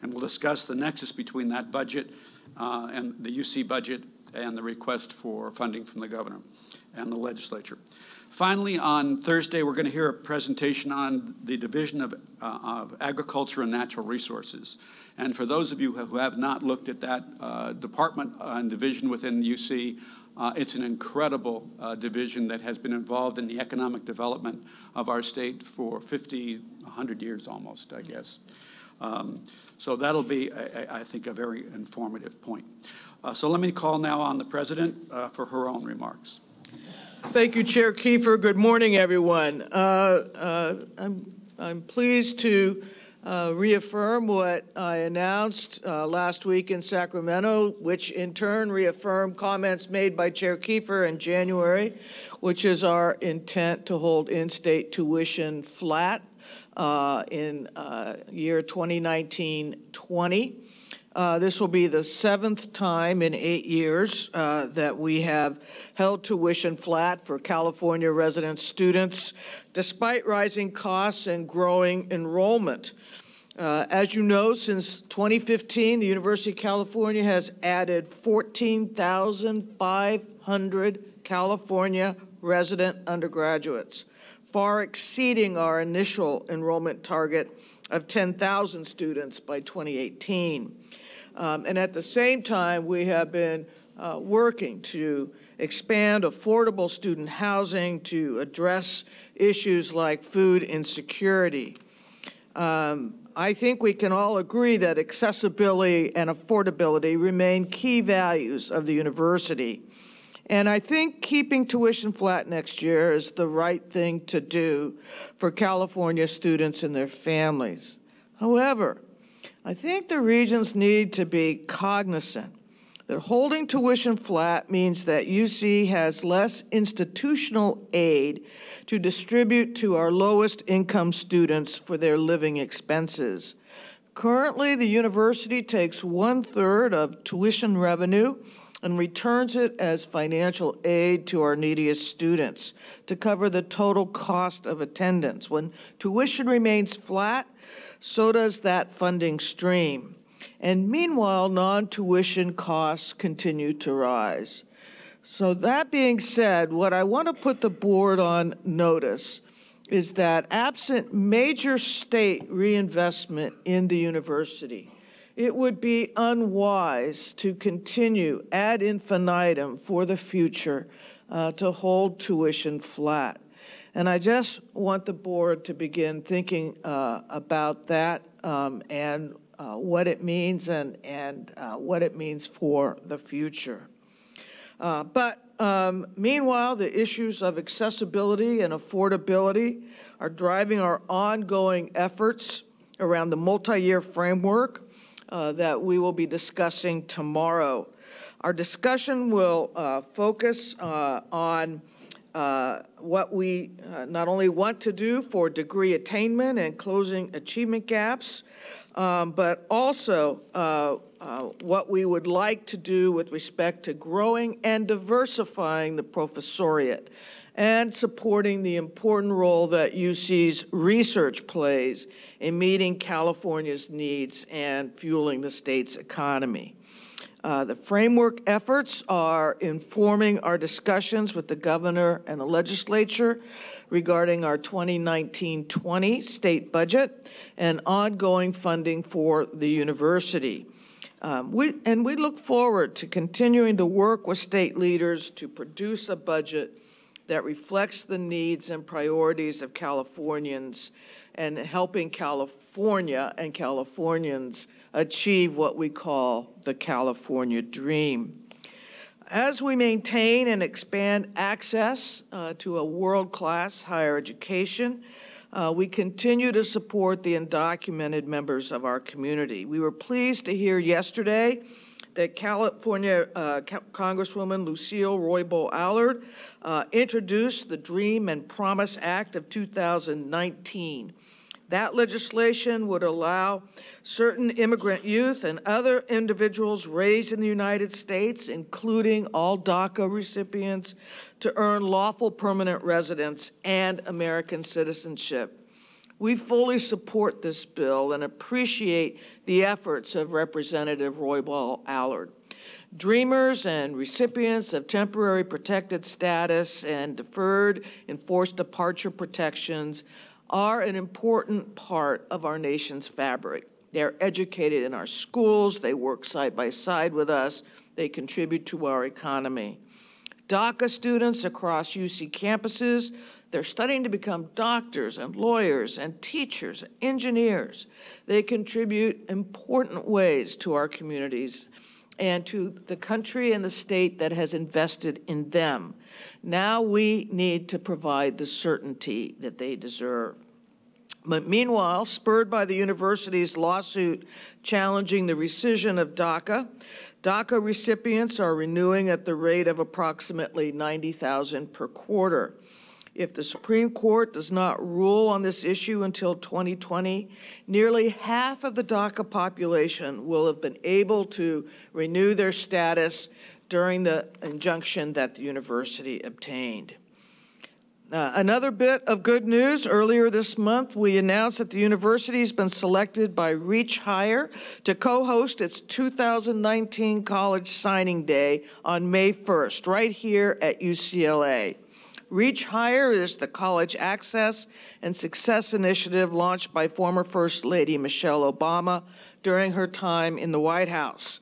[SPEAKER 6] And we'll discuss the nexus between that budget and the UC budget and the request for funding from the governor and the legislature. Finally, on Thursday, we're going to hear a presentation on the Division of Agriculture and Natural Resources. And for those of you who have not looked at that department and division within UC, it's an incredible division that has been involved in the economic development of our state for 50, 100 years almost, I guess. So that'll be, I think, a very informative point. So let me call now on the President for her own remarks.
[SPEAKER 10] Thank you, Chair Kiefer. Good morning, everyone. I'm pleased to reaffirm what I announced last week in Sacramento, which in turn reaffirmed comments made by Chair Kiefer in January, which is our intent to hold in-state tuition flat in year 2019-20. This will be the 7th time in 8 years that we have held tuition flat for California resident students, despite rising costs and growing enrollment. As you know, since 2015, the University of California has added 14,500 California resident undergraduates, far exceeding our initial enrollment target of 10,000 students by 2018. And at the same time, we have been working to expand affordable student housing to address issues like food insecurity. I think we can all agree that accessibility and affordability remain key values of the university. And I think keeping tuition flat next year is the right thing to do for California students and their families. However, I think the regions need to be cognizant that holding tuition flat means that UC has less institutional aid to distribute to our lowest income students for their living expenses. Currently, the university takes 1/3 of tuition revenue and returns it as financial aid to our neediest students to cover the total cost of attendance. When tuition remains flat, so does that funding stream. And meanwhile, non-tuition costs continue to rise. So that being said, what I want to put the board on notice is that absent major state reinvestment in the university, it would be unwise to continue ad infinitum for the future to hold tuition flat. And I just want the board to begin thinking about that and what it means and what it means for the future. But meanwhile, the issues of accessibility and affordability are driving our ongoing efforts around the multi-year framework that we will be discussing tomorrow. Our discussion will focus on what we not only want to do for degree attainment and closing achievement gaps, but also what we would like to do with respect to growing and diversifying the professoriate and supporting the important role that UC's research plays in meeting California's needs and fueling the state's economy. The framework efforts are informing our discussions with the governor and the legislature regarding our 2019-20 state budget and ongoing funding for the university. We look forward to continuing to work with state leaders to produce a budget that reflects the needs and priorities of Californians and helping California and Californians achieve what we call the California dream. As we maintain and expand access to a world-class higher education, we continue to support the undocumented members of our community. We were pleased to hear yesterday that California Congresswoman Lucille Roybal Allard introduced the Dream and Promise Act of 2019. That legislation would allow certain immigrant youth and other individuals raised in the United States, including all DACA recipients, to earn lawful permanent residence and American citizenship. We fully support this bill and appreciate the efforts of Representative Roybal Allard. Dreamers and recipients of temporary protected status and deferred enforced departure protections are an important part of our nation's fabric. They're educated in our schools, they work side by side with us, they contribute to our economy. DACA students across UC campuses, they're studying to become doctors and lawyers and teachers, engineers. They contribute important ways to our communities and to the country and the state that has invested in them. Now we need to provide the certainty that they deserve. But meanwhile, spurred by the university's lawsuit challenging the rescission of DACA, DACA recipients are renewing at the rate of approximately 90,000 per quarter. If the Supreme Court does not rule on this issue until 2020, nearly half of the DACA population will have been able to renew their status during the injunction that the university obtained. Another bit of good news, earlier this month, we announced that the university has been selected by Reach Higher to co-host its 2019 College Signing Day on May 1st, right here at UCLA. Reach Higher is the college access and success initiative launched by former First Lady Michelle Obama during her time in the White House.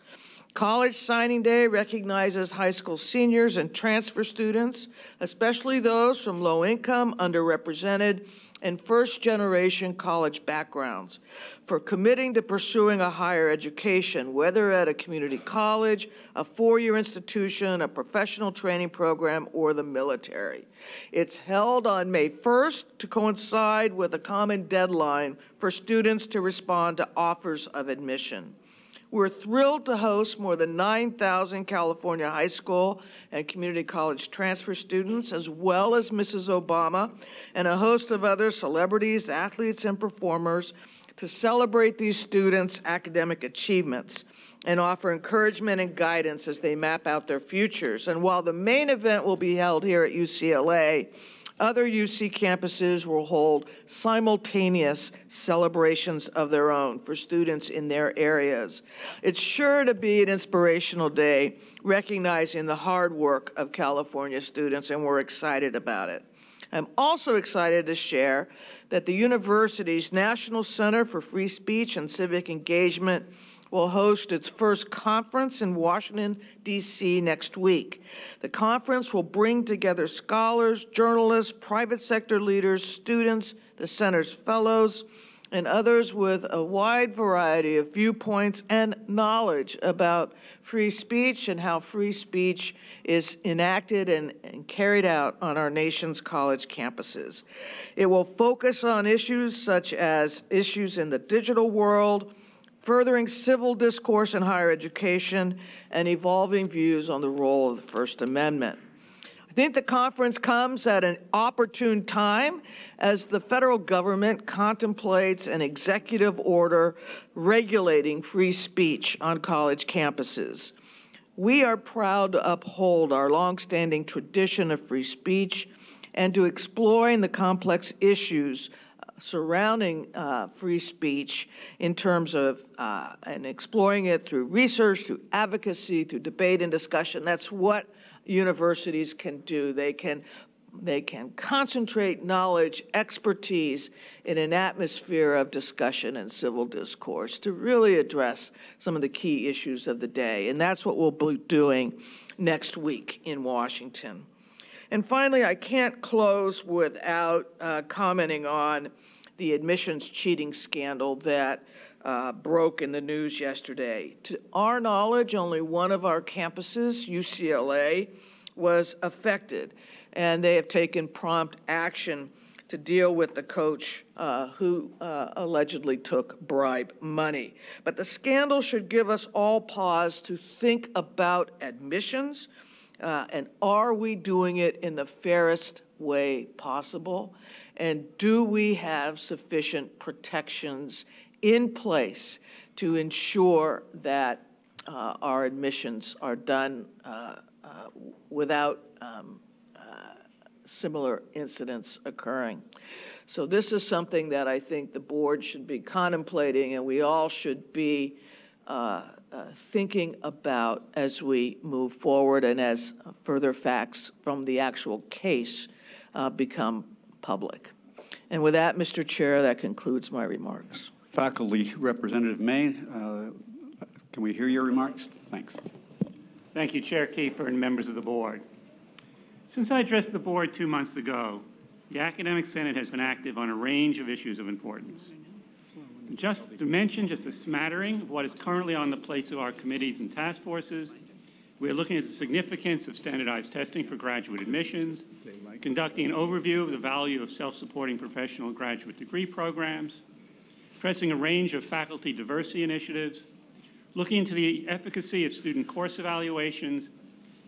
[SPEAKER 10] College Signing Day recognizes high school seniors and transfer students, especially those from low-income, underrepresented, and first-generation college backgrounds, for committing to pursuing a higher education, whether at a community college, a four-year institution, a professional training program, or the military. It's held on May 1st to coincide with a common deadline for students to respond to offers of admission. We're thrilled to host more than 9,000 California high school and community college transfer students, as well as Mrs. Obama, and a host of other celebrities, athletes, and performers to celebrate these students' academic achievements and offer encouragement and guidance as they map out their futures. And while the main event will be held here at UCLA, other UC campuses will hold simultaneous celebrations of their own for students in their areas. It's sure to be an inspirational day, recognizing the hard work of California students, and we're excited about it. I'm also excited to share that the university's National Center for Free Speech and Civic Engagement will host its first conference in Washington, D.C. next week. The conference will bring together scholars, journalists, private sector leaders, students, the center's fellows, and others with a wide variety of viewpoints and knowledge about free speech and how free speech is enacted and carried out on our nation's college campuses. It will focus on issues such as issues in the digital world, furthering civil discourse in higher education, and evolving views on the role of the First Amendment. I think the conference comes at an opportune time as the federal government contemplates an executive order regulating free speech on college campuses. We are proud to uphold our longstanding tradition of free speech and to exploring the complex issues surrounding free speech in terms of and exploring it through research, through advocacy, through debate and discussion. That's what universities can do. They can concentrate knowledge, expertise in an atmosphere of discussion and civil discourse to really address some of the key issues of the day. And that's what we'll be doing next week in Washington. And finally, I can't close without commenting on the admissions cheating scandal that broke in the news yesterday. To our knowledge, only one of our campuses, UCLA, was affected, and they have taken prompt action to deal with the coach who allegedly took bribe money. But the scandal should give us all pause to think about admissions, and are we doing it in the fairest way possible? And do we have sufficient protections in place to ensure that our admissions are done without similar incidents occurring? So this is something that I think the board should be contemplating, and we all should be thinking about as we move forward and as further facts from the actual case become public. And with that, Mr. Chair, that concludes my remarks.
[SPEAKER 6] Faculty Representative May, can we hear your remarks? Thanks.
[SPEAKER 11] Thank you, Chair Kiefer and members of the board. Since I addressed the board 2 months ago, the Academic Senate has been active on a range of issues of importance. Just to mention just a smattering of what is currently on the plates of our committees and task forces, We're looking at the significance of standardized testing for graduate admissions, conducting an overview of the value of self-supporting professional graduate degree programs, addressing a range of faculty diversity initiatives, looking into the efficacy of student course evaluations,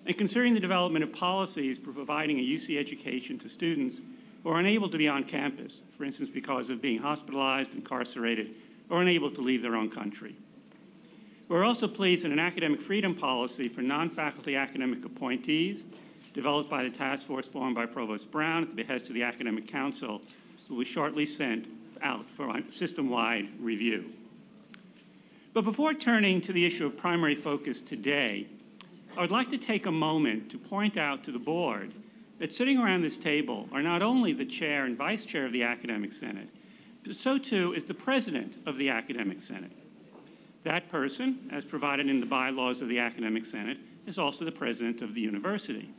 [SPEAKER 11] and considering the development of policies for providing a UC education to students who are unable to be on campus, for instance, because of being hospitalized, incarcerated, or unable to leave their own country. We're also pleased that an academic freedom policy for non-faculty academic appointees, developed by the task force formed by Provost Brown at the behest of the Academic Council, will be shortly sent out for system-wide review. But before turning to the issue of primary focus today, I would like to take a moment to point out to the board that sitting around this table are not only the chair and vice chair of the Academic Senate, but so too is the president of the Academic Senate. That person, as provided in the bylaws of the Academic Senate, is also the president of the university.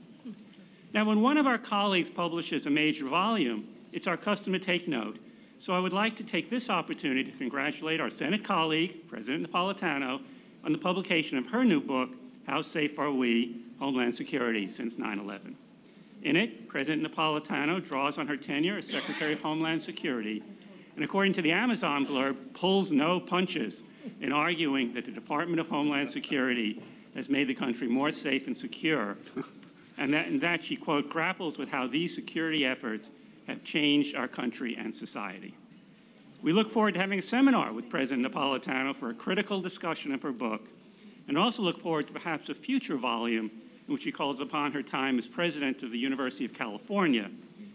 [SPEAKER 11] Now, when one of our colleagues publishes a major volume, it's our custom to take note. So I would like to take this opportunity to congratulate our Senate colleague, President Napolitano, on the publication of her new book, How Safe Are We? Homeland Security Since 9/11. In it, President Napolitano draws on her tenure as Secretary of Homeland Security, and according to the Amazon blurb, pulls no punches in arguing that the Department of Homeland Security has made the country more safe and secure, and that she, quote, grapples with how these security efforts have changed our country and society. We look forward to having a seminar with President Napolitano for a critical discussion of her book, and also look forward to perhaps a future volume in which she calls upon her time as president of the University of California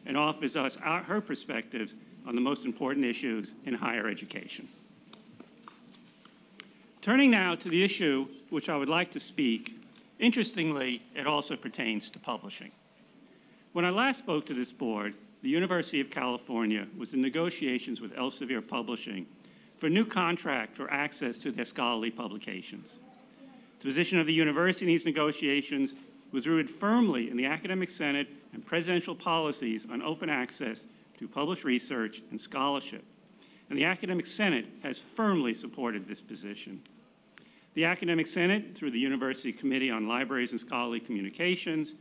[SPEAKER 11] and offers us her perspectives on the most important issues in higher education. Turning now to the issue which I would like to speak, interestingly, it also pertains to publishing. When I last spoke to this board, the University of California was in negotiations with Elsevier Publishing for a new contract for access to their scholarly publications. The position of the university in these negotiations was rooted firmly in the Academic Senate and presidential policies on open access to published research and scholarship. And the Academic Senate has firmly supported this position. The Academic Senate, through the University Committee on Libraries and Scholarly Communications,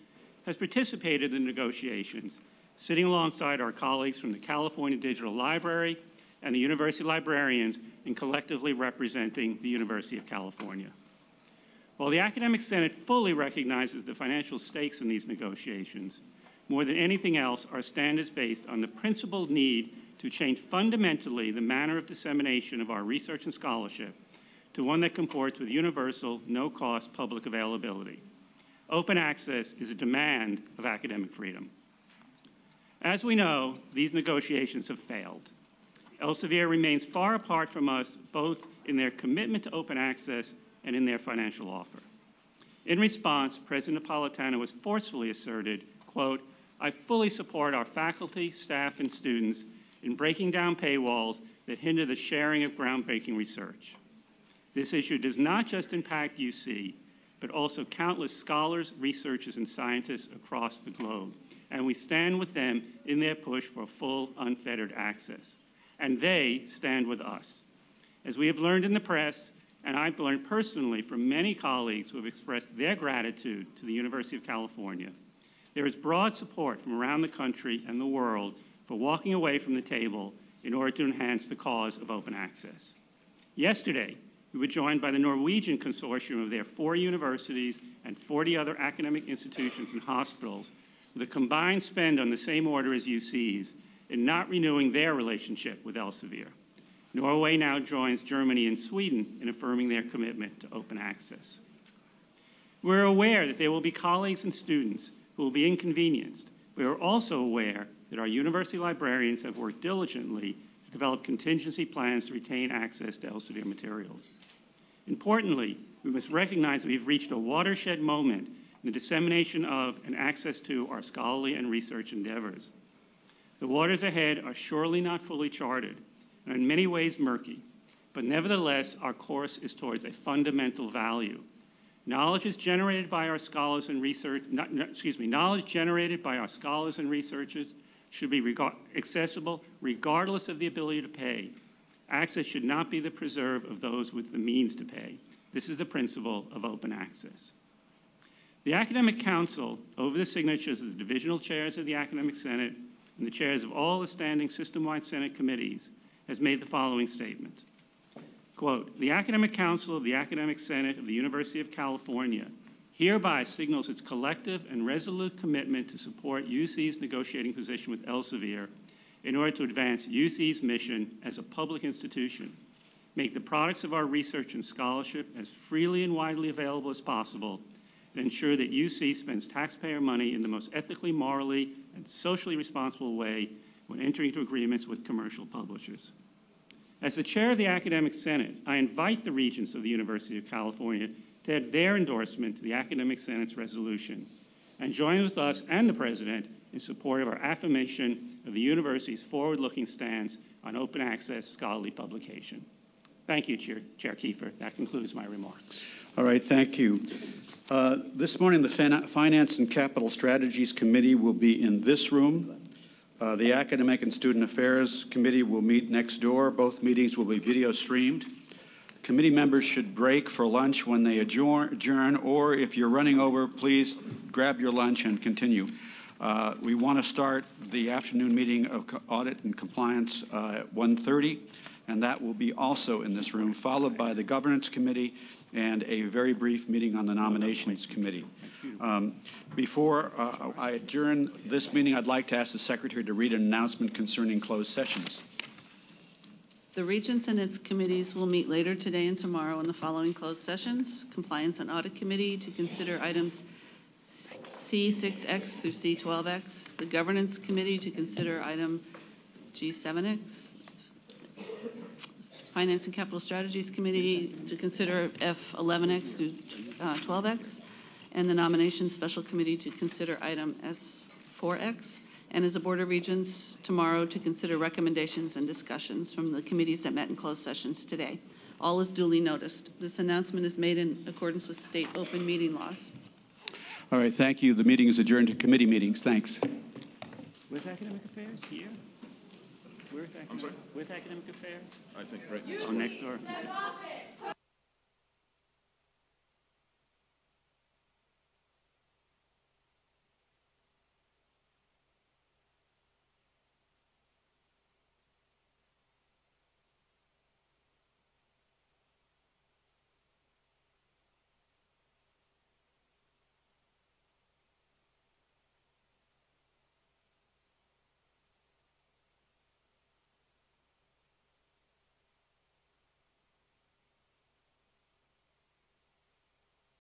[SPEAKER 11] has participated in negotiations, sitting alongside our colleagues from the California Digital Library and the university librarians in collectively representing the University of California. While the Academic Senate fully recognizes the financial stakes in these negotiations, more than anything else, our stand is based on the principled need to change fundamentally the manner of dissemination of our research and scholarship to one that comports with universal, no-cost public availability. Open access is a demand of academic freedom. As we know, these negotiations have failed. Elsevier remains far apart from us, both in their commitment to open access and in their financial offer. In response, President Napolitano has forcefully asserted, quote, I fully support our faculty, staff, and students in breaking down paywalls that hinder the sharing of groundbreaking research. This issue does not just impact UC, but also countless scholars, researchers, and scientists across the globe. And we stand with them in their push for full, unfettered access. And they stand with us. As we have learned in the press, and I've learned personally from many colleagues who have expressed their gratitude to the University of California, there is broad support from around the country and the world for walking away from the table in order to enhance the cause of open access. Yesterday, we were joined by the Norwegian consortium of their 4 universities and 40 other academic institutions and hospitals with a combined spend on the same order as UC's in not renewing their relationship with Elsevier. Norway now joins Germany and Sweden in affirming their commitment to open access. We're aware that there will be colleagues and students who will be inconvenienced. We are also aware that our university librarians have worked diligently to develop contingency plans to retain access to Elsevier materials. Importantly, we must recognize that we've reached a watershed moment in the dissemination of and access to our scholarly and research endeavors. The waters ahead are surely not fully charted and in many ways murky, but nevertheless our course is towards a fundamental value. Knowledge is generated by our scholars and knowledge generated by our scholars and researchers should be accessible regardless of the ability to pay. Access should not be the preserve of those with the means to pay. This is the principle of open access. The Academic Council, over the signatures of the divisional chairs of the Academic Senate and the chairs of all the standing system-wide Senate committees, has made the following statement. Quote, the Academic Council of the Academic Senate of the University of California hereby signals its collective and resolute commitment to support UC's negotiating position with Elsevier in order to advance UC's mission as a public institution, make the products of our research and scholarship as freely and widely available as possible, and ensure that UC spends taxpayer money in the most ethically, morally, and socially responsible way when entering into agreements with commercial publishers. As the chair of the Academic Senate, I invite the regents of the University of California to add their endorsement to the Academic Senate's resolution and join with us and the President in support of our affirmation of the university's forward-looking stance on open access scholarly publication. Thank you, Chair Kiefer. That concludes my remarks.
[SPEAKER 6] All right, thank you. This morning, the Finance and Capital Strategies Committee will be in this room. The Academic and Student Affairs Committee will meet next door. Both meetings will be video streamed. Committee members should break for lunch when they adjourn, or if you're running over, please grab your lunch and continue. We want to start the afternoon meeting of Audit and Compliance at 1:30, and that will be also in this room, followed by the Governance Committee and a very brief meeting on the Nominations Committee. Before I adjourn this meeting, I'd like to ask the Secretary to read an announcement concerning closed sessions.
[SPEAKER 2] The Regents and its committees will meet later today and tomorrow in the following closed sessions. Compliance and Audit Committee to consider items C6X through C12X. The Governance Committee to consider item G7X. Finance and Capital Strategies Committee to consider F11X through 12X. And the Nominations Special Committee to consider item S4X. And as a Board of Regents, tomorrow to consider recommendations and discussions from the committees that met in closed sessions today. All is duly noticed. This announcement is made in accordance with state open meeting laws.
[SPEAKER 6] All right, thank you. The meeting is adjourned to committee meetings. Thanks.
[SPEAKER 11] Where's Academic Affairs? Here? Where's Academic Affairs?
[SPEAKER 19] I think right
[SPEAKER 11] next door. Next door.